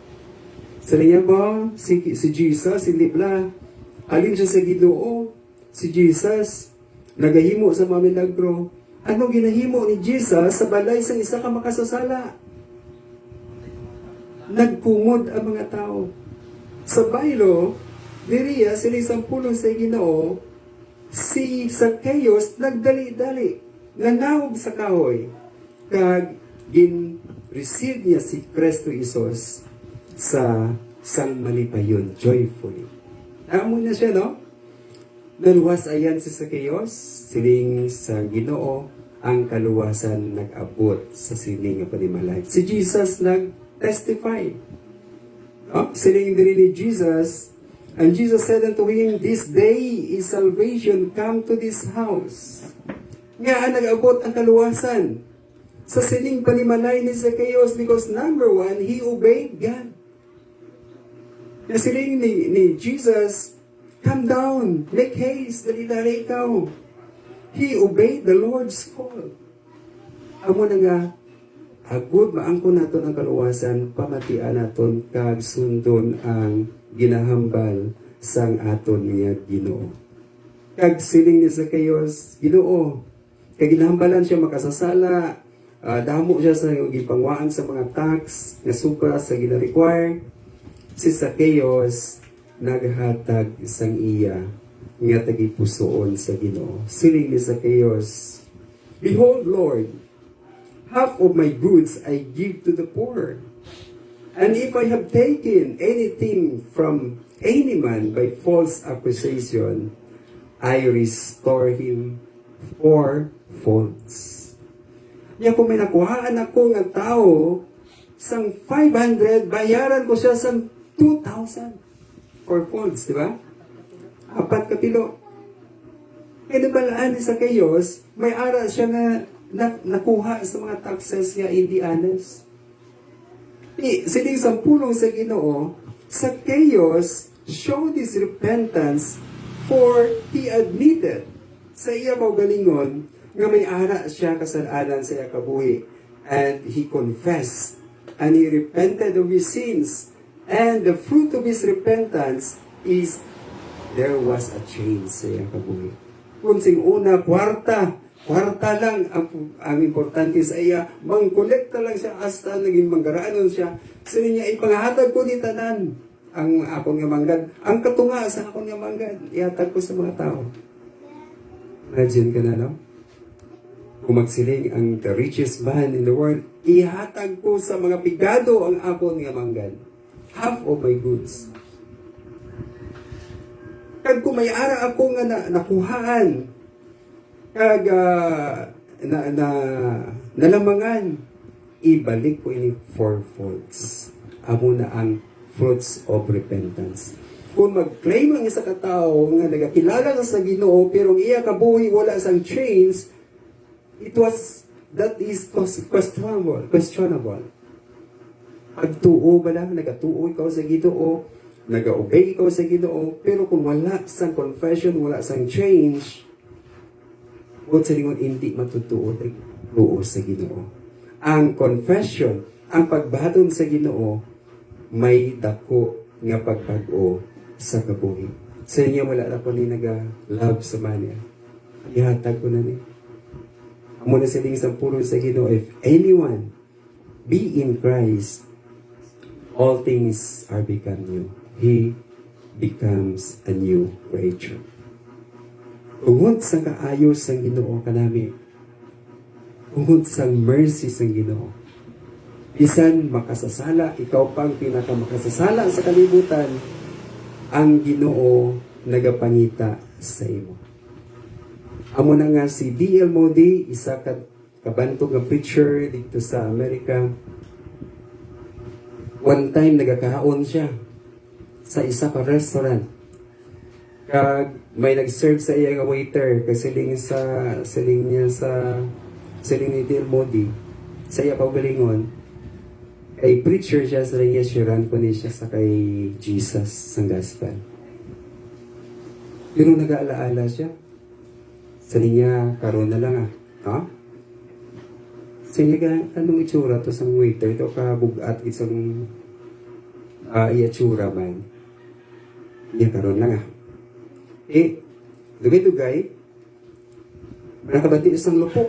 Sa niya ba, si Jesus, hindi pala, alin siya sa Ginoo. Si Jesus, nagahimo sa mga milagro. Ano ginahimo ni Jesus sa balay sa isa ka makasasala? Nagkumod ang mga tao. Sa baylo, diriya sila isang pulong sa Ginoo, si Zacchaeus nagdali-dali, nanawag sa kahoy, kag receive niya si Kristo Jesus sa sang malipayon, joyfully. Amo na siya, no? Naluwas ayan si Zacchaeus, siling sa Ginoo, ang kaluwasan nag-abot sa siling nga panimalay. Si Jesus nag-testify. Siling diri ni Jesus, and Jesus said unto him, this day is salvation come to this house. Nga nag-abot ang kaluwasan sa siling panimalay ni Zacchaeus because number one, he obeyed God. Na siling ni Jesus, come down, make haste, dali-dali ikaw. He obeyed the Lord's call. Amo na nga, agud maangkon naton ang kaluwasan, pamatian naton kag sundon ang ginahambal sang aton nga Ginoo. Kag siling ni Zacchaeus, Ginoo, kag ginahambalan siya makasasala, damo siya sa gipangwaan sa mga tax nga sobra sa gina-require. Si Zacchaeus naghatag sang iya nga tagipusoon sa Ginoo. Siling ni Zacchaeus, "Behold, Lord, half of my goods I give to the poor. And if I have taken anything from any man by false accusation, I restore him fourfolds." Niya kung may nakuhaan ako ng tao, sang 500, bayaran ko siya sang 2,000. Fourfolds, di ba? 4 kapilo. Kaya nabalaan ni Zacchaeus, may ara siya nakuha sa mga taxes niya, hindi honest. Siling sampulong sa Ginoo, Zacchaeus showed his repentance for he admitted sa iya galingon nga may ara siya kasalanan sa iya kabuhi. And he confessed and he repented of his sins. And the fruit of his repentance is there was a change sa iya kabuhi. Kung sing una, kwarta lang ang importante sa iya, mangkolekta lang siya hasta naging manggaraanon siya. Sa niya, ipangahatag ko ni tanan ang akong nga manggad. Ang katunga sa akong nga manggad, ihatag ko sa mga tao. Imagine ka na, no? Kung magsiling ang the richest man in the world, ihatag ko sa mga pigado ang akong nga manggad. Half of my goods. Kag kung may ara ako nga nakuhaan, kag nalamangan, ibalik ko ini fourfolds. Amo na ang fruits of repentance. Kung mag-claim ang isa katao nga nagakilala na sa Ginoo pero ang iya kabuhi wala sang change, that is questionable. Pagtuo ba lang, nagatuo ikaw sa Ginoo, nag-obey ikaw sa Ginoo, pero kung wala sang confession, wala sang change, huwag sa lingon, hindi matutuo sa Ginoo. Ang confession, ang pagbaton sa Ginoo, may dako nga pagbago sa kabuhi. Sa inyo, wala na ko ni naga-love sa mania. Ihatag ko na ni. Amo na siling sa puro sa Ginoo, if anyone be in Christ, all things are become new. He becomes a new creature. Ungod sa kaayos ng Ginoo kanami, ungod sa mercy ng Ginoo, bisan makasasala, ikaw pang pinakamakasasala sa kalibutan, ang Ginoo nagapangita sa imo. Amo na nga si D.L. Moody, isa kabantog nga preacher dito sa Amerika. One time nagakaon siya sa isa ka restaurant. Kag may nag-serve sa iya nga waiter kasi siling ni D.L. Moody sa iya paugalingon. Kay preacher siya sa iya sharan ko ni siya sa kay Jesus sa gospel. Pero nag-aalaala siya. Sa niya, karon na lang ha? Sa niya, anong itsura to sa waiter? Ito ka bugat isang itsura man. Niya, karon lang dugay-dugay, nakabati isang lupok.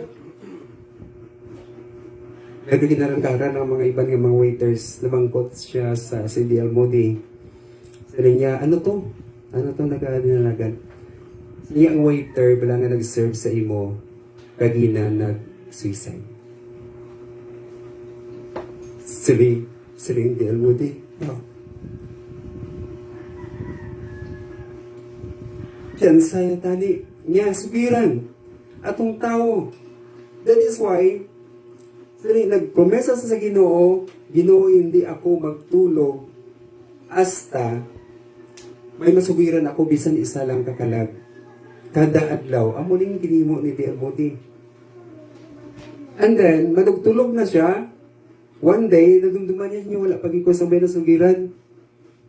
Nagkinarangaran ng mga iban ng mga waiters, namangkot siya sa D.L. Moody. Sabi niya, ano to? Ano to nagdinalagan? Niya ang waiter, bala nga nag-serve sa imo, kagina nag-suicide. Sabi D.L. Moody, Diyan saya tani, niya sugiran atong tao. That is why, nagpromesa sa Ginoo, Ginoo hindi ako magtulog hasta may masugiran ako bisan isa lang kakalag. Kada adlaw, amo ning ginimo ni D.L. Moody. And then, madugtulog na siya. One day, nadumduman niya wala pag iko sa may nasugiran.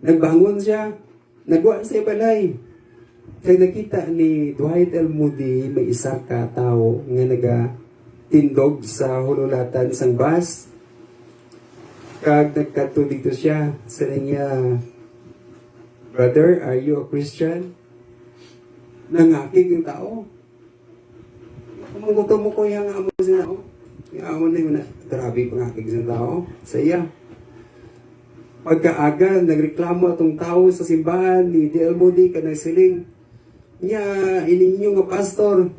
Nagbangon siya. Nagwa sa ibalay. Kaya nakita ni Dwight L. Moody, may isa ka tao nga nagatindog sa hululatan sang bus. Kag nagkatulig to siya. Sabi niya, "Brother, are you a Christian?" Nangakig yung tao. Kumanguto mo ko yung amo siya. Nga mo na, grabe pangakig sa tao. Sa iya. Pagkaaga, nagreklamo atong tao sa simbahan ni D.L. Moody ka nagsiling. Nga, ininyo nga pastor.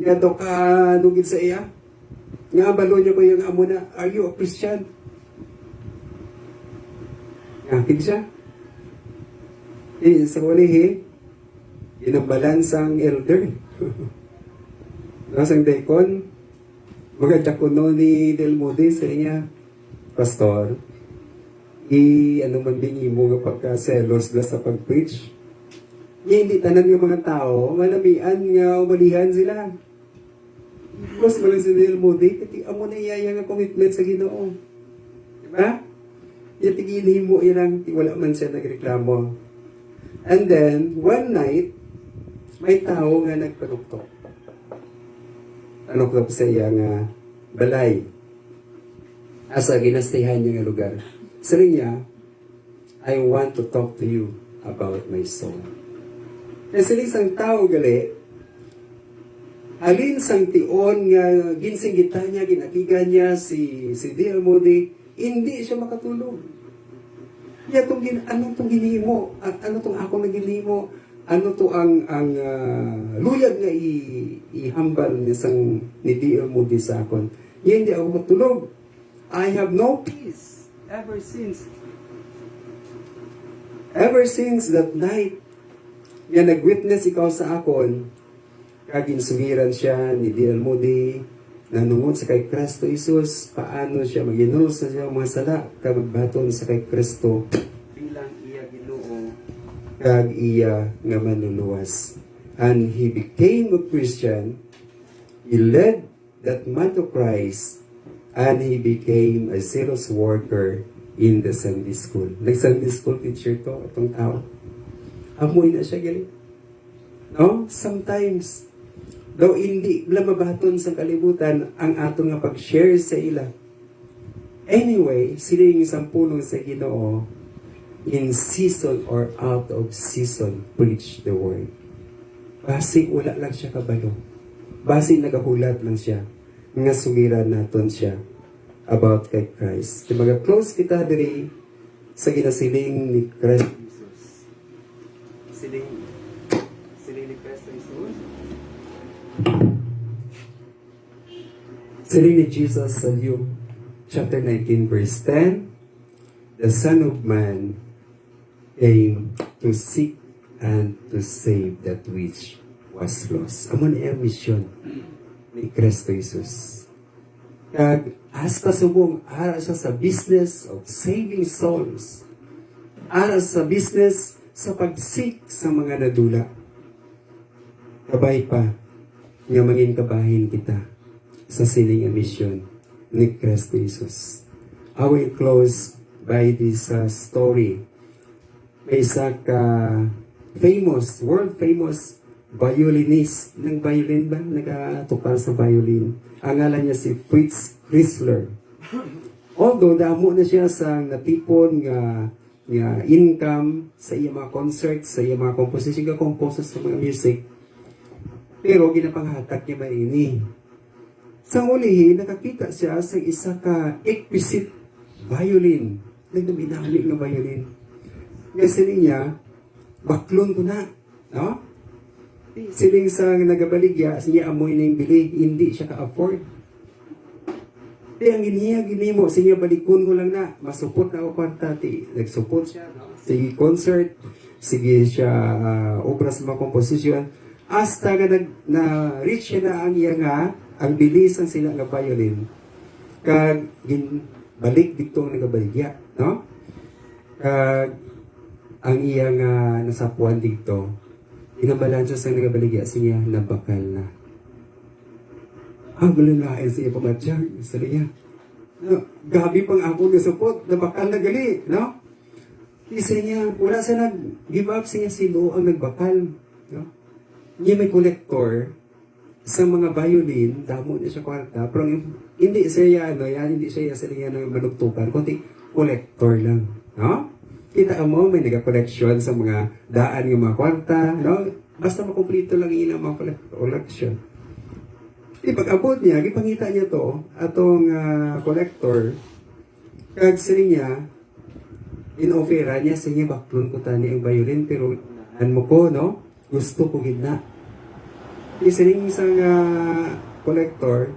Nga daw ka nugid sa iya. Nga, balo niya ko yung amo na, are you a Christian? Ngakig siya. Sa wali, inambalan sang elder. Nasang daikon, maganda ko no ni Del Moody sa niya, pastor, ano man bingi mo nga pagka-selos na sa pag-preach. Hindi tanan ng mga tao, malamian nga umalihan sila. Mas malang si Del Moody, kasi amo na iyaya nga commitment sa Ginoo. Diba? Yung tigilin mo ilang, wala man siya nagreklamo. And then, one night, may tao nga nagpanuktok. Panuktok sa iya nga balay. Asa ginastihan niya nga lugar. Sabi niya, I want to talk to you about my soul. Kasi isang tao gali, alin sang tion nga ginsinggita niya, ginakigan niya si D.L. Moody, hindi siya makatulog. Ya anong tong ginimo? Ano tong ako na ginimo? Ano to ang luyag nga ihambal ni D.L. Moody sa akon? Hindi ako matulog. I have no peace ever since. Ever since that night, nga nag-witness ikaw sa akon, kaginsugiran siya ni D.L. Moody, nanungod sa kay Kristo Jesus, paano siya mag-inul sa siya mga sala, kabagbaton sa kay Kristo, bilang iya Ginoo, kag iya nga manluluwas. And he became a Christian, he led that man to Christ, and he became a zealous worker in the Sunday school. Nag-Sunday school teacher to, itong tao. Amoy na siya galing. No? Sometimes, daw hindi lamabaton sa kalibutan ang ato nga pag-share sa ila. Anyway, sila yung isang pulong sa Ginoo, in season or out of season, preach the word. Basi wala lang siya kabalo. Basi nagahulat lang siya. Nga sugiran naton siya about kay Christ. Kaya mag-close kita diri sa ginasiling ni Christ Jesus. Siling ni Christ Jesus. Siling ni Jesus sa Luke chapter 19 verse 10, the Son of Man came to seek and to save that which was lost. Amo na yung mission ni Kristo Jesus. Kag hasta subong ara siya sa business of saving souls. Ara sa business sa pagsik sa mga nadula. Kabay pa nga maging kabahin kita sa siling mission ni Kristo Jesus. I will close by this story. May isa ka famous, world famous violinist ng violin ba? Nagatukar sa violin. Ang ngalan niya si Fritz Kreisler. Although damo na siya sa natipon nga income sa iya mga concert, sa iya mga composition, ka-compose sa mga music. Pero ginapanghatak niya man ini. Sa ulihin, nakakita siya sa isa ka exquisite violin. Nagdaminamig na violin. Kasi niya, baklon ko na. No? Siling sa nagabaligya, siya amoy na yung bili, hindi siya ka-afford. Kaya ang ginimo, siya balikon ko lang na, masupot na ako kwarta, nagsupot siya, no? Sige concert, sige siya obra sa mga komposisyon, hasta nga na-reach siya na ang iya nga, ang bilisan sila nga violin, kag balik dito ang nagabaligya, no? Kag ang iya nga nasapuan dito, inabalansya sa nagabaligya siya nabakal na. Ang galalain sa iya pamatsyag, sa niya. No, gabi pang ako nasupot, nabakal na gali, no? Isa niya, wala sa nag-give up siya sino ang nagbakal, no? Niya may collector sa mga violin, damo niya siya kwarta, pero hindi siya hindi siya sa niya ng manugtukan, kundi collector lang, no? Kita mo, may nag-collection sa mga daan ng mga kwarta, no? Basta makumplito lang yun ang mga collection. Di pag-abot niya, gipangita niya to, atong collector, kag siling niya, in-offera niya, sige, baklon ko tani ang violin, pero an mo ko, no? Gusto ko gina. Isiling isang collector,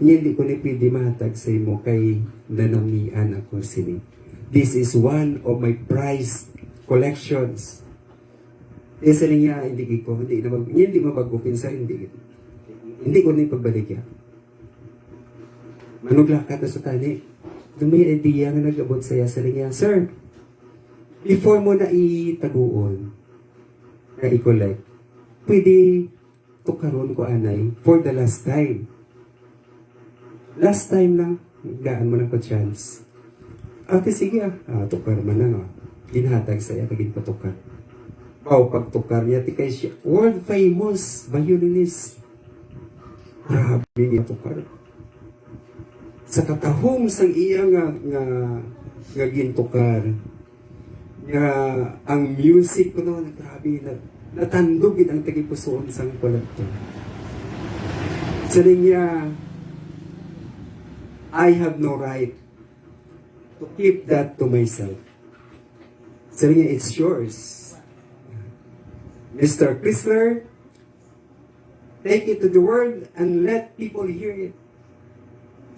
hindi ko ni pwede mahatag sa imo kay nanamian ako sini. This is one of my prized collections. Isiling niya, hindi mabagupin sa hindi ko na ipagbalik yan. Manuglakad na sa tani. Nung may idea nga nag-abot saya sa niya, Sir, before mo na itaguon, na i-collect, pwede tukaron ko anay for the last time. Last time lang, gaan mo lang ko chance. Ate, sige tukar man lang Ginhatag saya, kagin patukar. Pagtukar niya, tikay siya, world famous violinist. Grabe niya tukar. Sa katahom sang iya nga gintukar, nga ang music ko noon, grabe, natandugin ang tagipusoon sang kolektor. Sabi niya, I have no right to keep that to myself. Sabi niya, it's yours. Mr. Chrysler, take it to the world and let people hear it.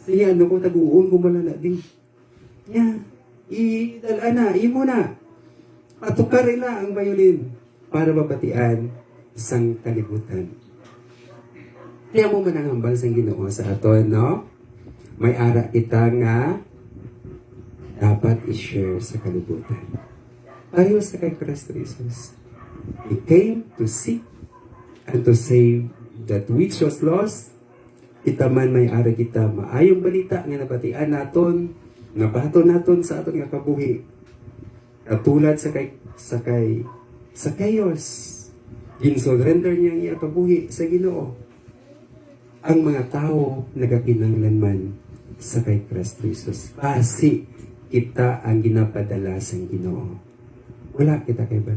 Siya, ano ko, taguon ko malala din. Yeah, idala na, imo na. Patukarin na ang violin para mabatian isang kalibutan. Kaya mo man ang hambal sa Ginoo sa aton, no? May ara kita nga dapat i-share sa kalibutan. Tayo sa kay Kristo Jesus. He came to seek and to save that which was lost. Kita man may ari kita maayong balita nga nabatian naton, nabaton naton sa aton nga kabuhi. Katulad sa chaos, gin-surrender niya ang iya kabuhi sa Ginoo. Ang mga tao nagakinanglan man sa kay Kristo Jesus. Basi kita ang ginapadala sa Ginoo. Wala kita kay ba?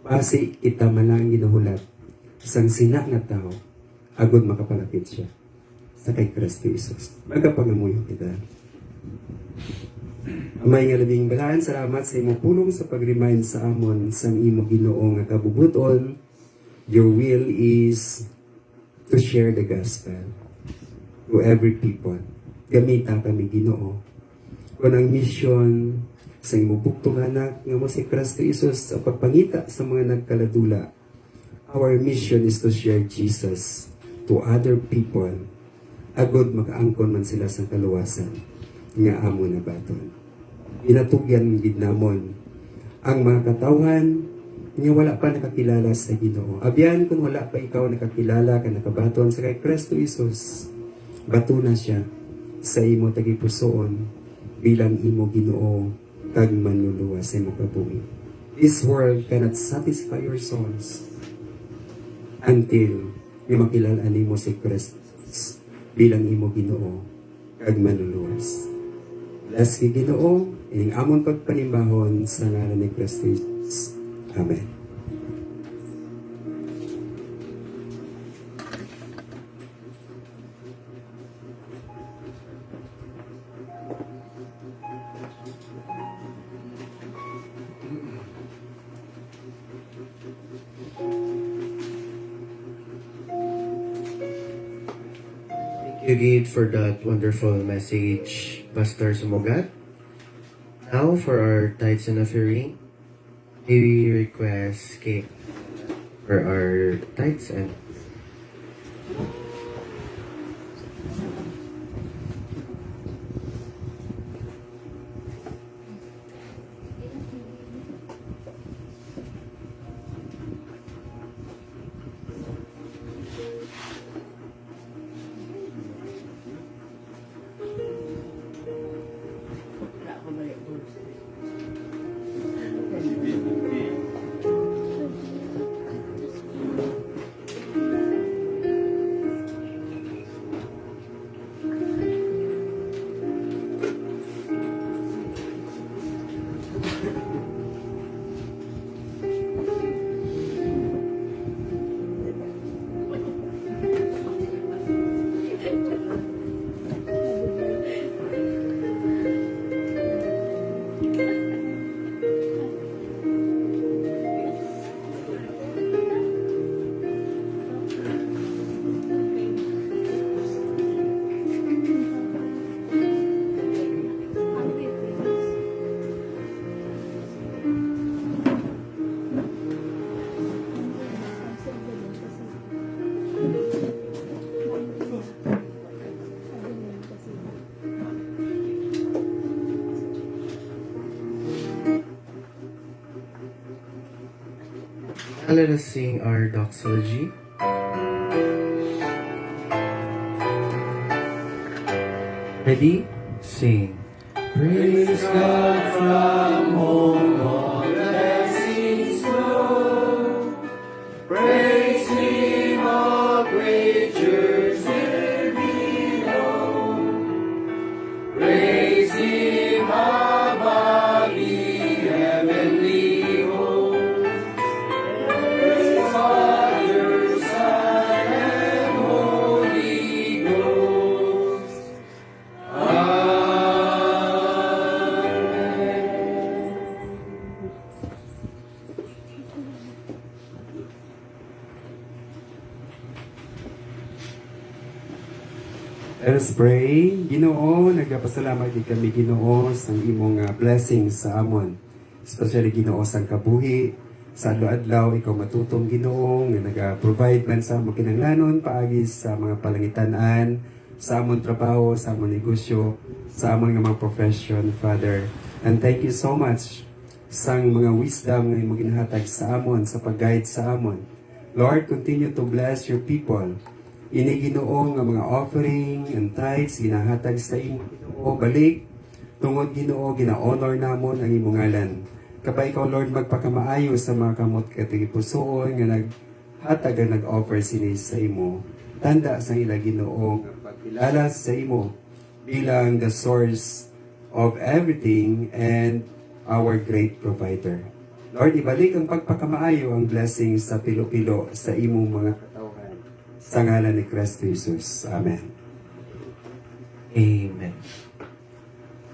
Basi kita man lang ginuhulat isang sina nga tao agud makapalapit siya sa kay Kristo Jesus. Magapangamuyo kita. Amay nga labing balaan, salamat sa imo pulong sa pag-remind sa amon sa imo Ginoo nga kabubuton. Your will is to share the gospel to every people. Gamita kami Ginoo. Kung ang mission sa imo buktong anak nga mo si Kristo Jesus sa pagpangita sa mga nagkaladula. Our mission is to share Jesus to other people. Agod makaangkon man sila sa kaluwasan nga amo na baton. Inatugyan gid namon ang mga katawhan nga wala pa nakakilala sa Ginoo. Abyan kung wala pa ikaw nakakilala ka nakabaton sa kay Kristo Jesus, bato na siya sa imo tagipusoon bilang imo Ginoo kag manluluwa sa imo kabuhi. This world cannot satisfy your souls until makilala nimo si Kristo bilang imo Ginoo kag manluluwas. Bless ki Ginoo, ining amon pagpanimbahon sa ngalan ni Kristo Jesus. Amen. You Gid for that wonderful message, Pastor Sumogat. Now for our tithes and offering, we request Kate for our tithes and Now let us sing our doxology. Ready? Sing. Praise God from whom all blessings flow. Praise Him, all creatures here below. Praise Him above the heavenly host. Praise Father, Son, and Holy Ghost. Amen. Let us pray. Ginoo, nagapasalamat di kami Ginoo sa imong blessings sa amon. Especially Ginoo sa kabuhi, sa adlaw-adlaw ikaw matutong Ginoo nga naga-provide man sa among kinahanglanon paagi sa mga palangitanan, sa among trabaho, sa among negosyo, sa among mga profession, Father. And thank you so much sa mga wisdom nga imong ginhatag sa amon, sa pag-guide sa amon. Lord, continue to bless your people. Ini Ginoo nga mga offering and tithes ginahatag sa imo Ginoo balik tungod Ginoo gina-honor namon ang imong ngalan. Kapay ikaw Lord magpakamaayo sa mga kamot katipusoon nga naghatag ang nag-offer sini sa imo. Tanda sa ila Ginoo nga pagkilala sa imo bilang the source of everything and our great provider. Lord, ibalik ang pagpakamaayo ang blessings sa pilo-pilo sa imong mga katawhan. Sa ngalan ni Kristo Jesus. Amen. Amen.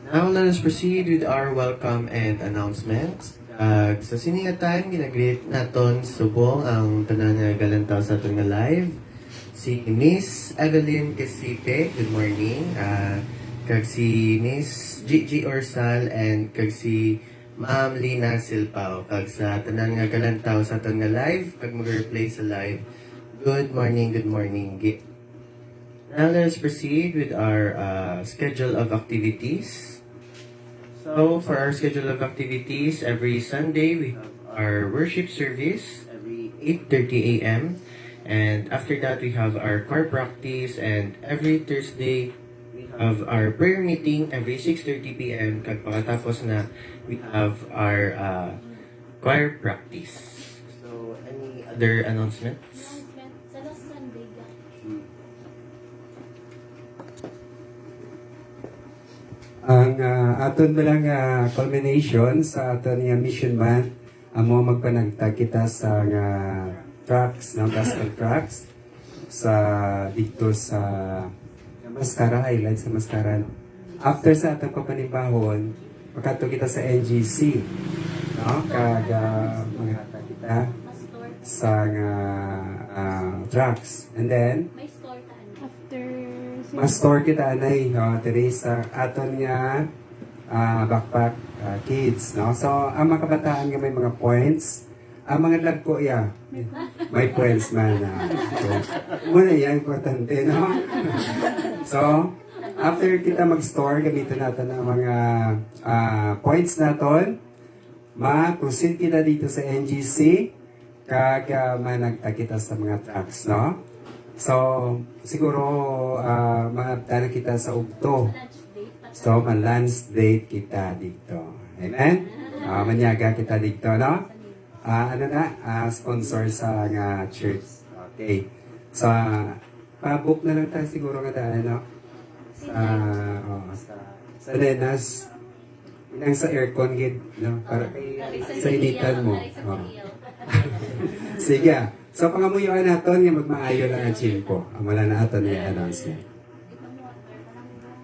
Now let us proceed with our welcome and announcements. Sa siningatan, ginagreet naton subong ang tanan nga galantaw sa aton nga live. Si Miss Evelyn Kesipe, good morning. Kag si Miss Gigi Orsal and kag si Ma'am Lina Silpao. Kag sa tanan nga galantaw sa aton nga live, kag mag-replay sa live. Good morning, good morning. Now let us proceed with our schedule of activities. So for our schedule of activities, every Sunday we have our worship service every 8:30 a.m. And after that we have our choir practice, and every Thursday we have our prayer meeting every 6:30 p.m. Kag pagkatapos na we have our choir practice. So any other announcements? Sa last Sunday, Ang aton bilang culmination sa aton nga mission month, amo magpanagtag kita sa nga tracks, ng gospel tracks sa dito sa Mascara, highlight sa Mascara. After sa atong papanibahon, makato kita sa NGC, no? Kag maghatag kita ma-store. sa nga tracks. And then, May store taan. After ma-store kita anay, no? Teresa, aton nga backpack kids, no? So, ang mga kabataan nga may mga points, ang mga lagko, may points man. So, muna yan, importante, no? So, after kita mag-store, gamitin natin ang mga points natin, ma-proceed kita dito sa NGC, kag managtag kita sa mga tracks, no? So, siguro, magtana kita sa ugto. Lunch date. So, ma-lunch date kita dito. Amen? Manyaga kita dito, no? Sponsor sa nga church. Okay. So, pa-book na lang tayo siguro nga tayo, no? Sa Lenas, inang sa aircon gid, no? Para sa initan mo. Oh. Sige. So, pangamuyuan natin nga magmaayo lang ang chimpo. Ang wala na aton nga announcement.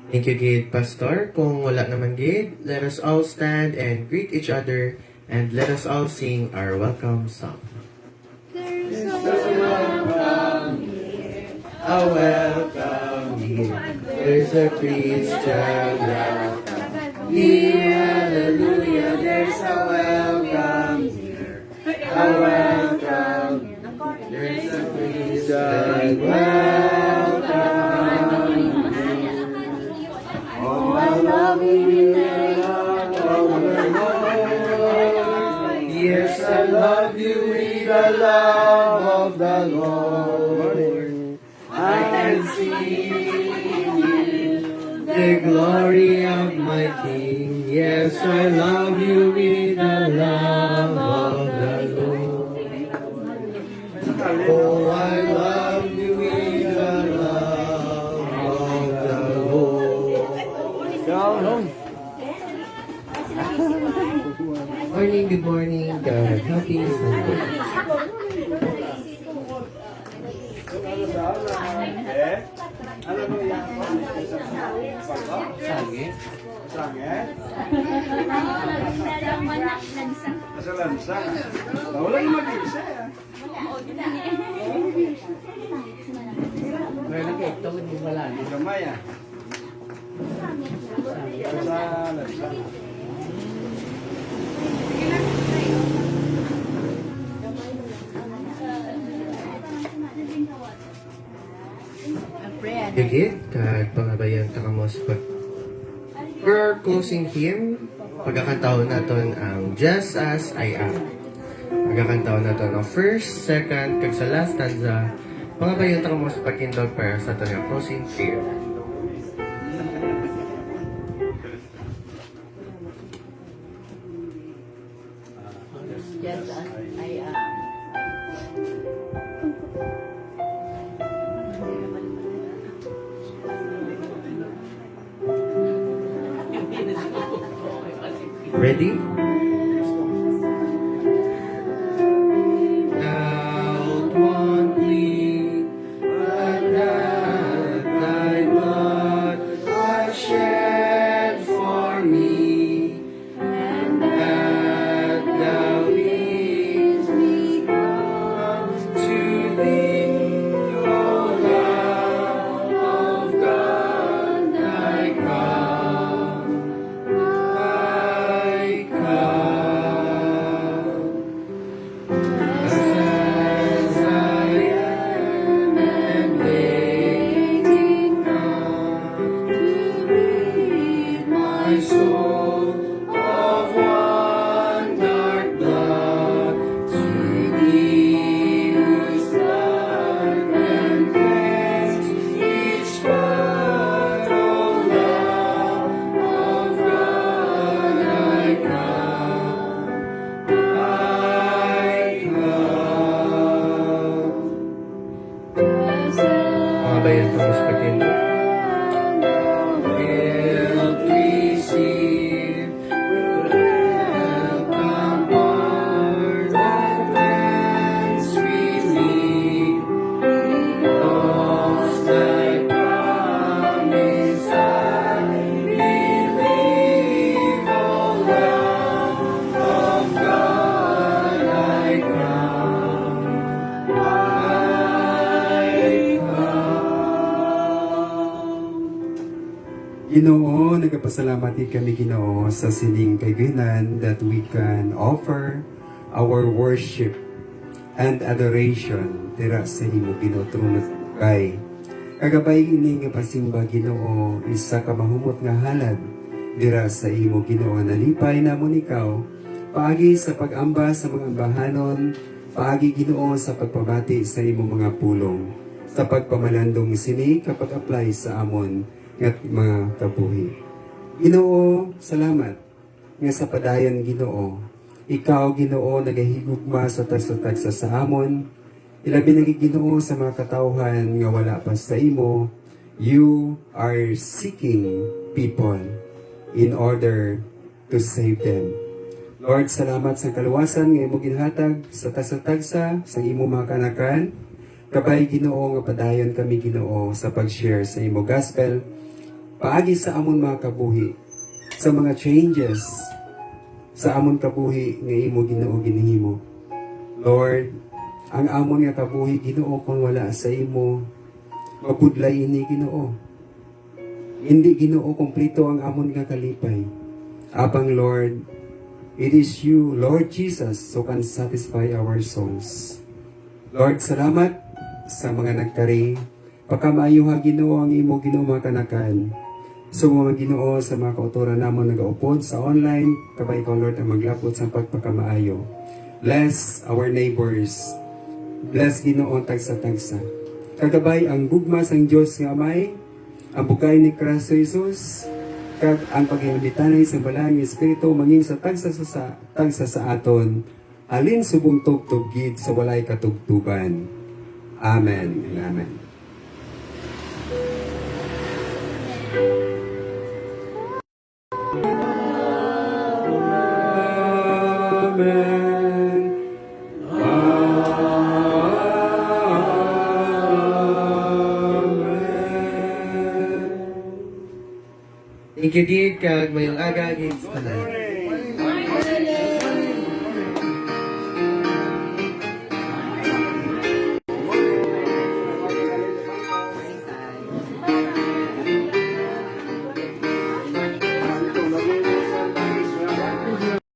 Thank you, Gid Pastor. Kung wala naman, Gid, let us all stand and greet each other, and let us all sing our welcome song. there's A welcome here. There's a Christian welcome here. Hallelujah. There's a welcome here. A welcome. There's a Christian welcome. Oh, I love you, Lord. Yes, I love you with the love of the Lord. I can see The glory of my King. Yes, I love you with the love of the Lord. Oh, I love you with the love of the Lord. Morning, good morning, God. Happy Sunday. Alam mo yan? Sangi? Sangi? Nasa lansa. Wala yung mag-isa. Gamay ah. Sa lansa. Higit, kahit pangabayan ta kamo sa pag... For our closing hymn, pagkakantahon naton ang Just As I Am. Pagkakantahon naton ang first, second, kag sa last stanza, pangabayan ta kamo sa pagkindog para sa aton nga closing hymn. Just as I am. Ready? Out one plea, but that thy blood I shed for me, and that thou bidst me come to thee, O Lamb of God, thy come. I come as I am and waiting now to rid my soul of one dark blood, to thee whose blood can cleanse each spot, O Lamb of God, I come. Mga bayan ko mas pagkindo. Guilt receive, welcome pardon, cleanse, relief. Because thy promise I believe, O Lamb of God, I come. Ginoo, nagpasalamat kami Ginoo sa sining kaygunan that we can offer our worship and adoration tira sa imo Ginoo tungod kay kagabay ini nga pasimba Ginoo isa ka mahumot nga halad dira sa imo Ginoo nalipay namon ikaw paagi sa pag-amba sa mga ambahanon paagi Ginoo sa pagpabati sa imo mga pulong sa pagpamalandong sini kapag apply sa amon nga mga kabuhi. Ginoo, salamat nga sa padayon Ginoo. Ikaw Ginoo nagahigugma sa tagsa sa amon. Ilabi na Ginoo sa mga katawhan nga wala pa sa imo. You are seeking people in order to save them. Lord, salamat sa kaluwasan nga imo ginhatag sa tagsa sa imo mga kanakan. Kabay Ginoo nga padayon kami Ginoo sa pag-share sa imo gospel. Paagi sa amon mga kabuhi, sa mga changes sa amon kabuhi nga imo Ginoo ginhimo. Lord, ang amon nga kabuhi Ginoo kung wala sa imo, mapudlay ini Ginoo. Hindi Ginoo kompleto ang amon nga kalipay. Apang Lord, it is you, Lord Jesus, who can satisfy our souls. Lord, salamat sa mga nagkari. Pagkamaayo ha Ginoo ang imo Ginoo mga kanakan. So mga Ginoo sa mga kautoran namon nagaupod sa online, kabay ikaw Lord ang maglapot sa pagpakamaayo. Bless our neighbors. Bless Ginoo tagsa-tagsa. Kagabay ang gugma sang Dios nga Amay, ang bugay ni Kristo Jesus, kag ang paghihambitanay sa balaang Espiritu mangin sa tagsa sa aton, alin subong tugtugid sa walay katugtuban. Amen and amen. Amen. Thank you, dear kag mayong aga, gigs tanan.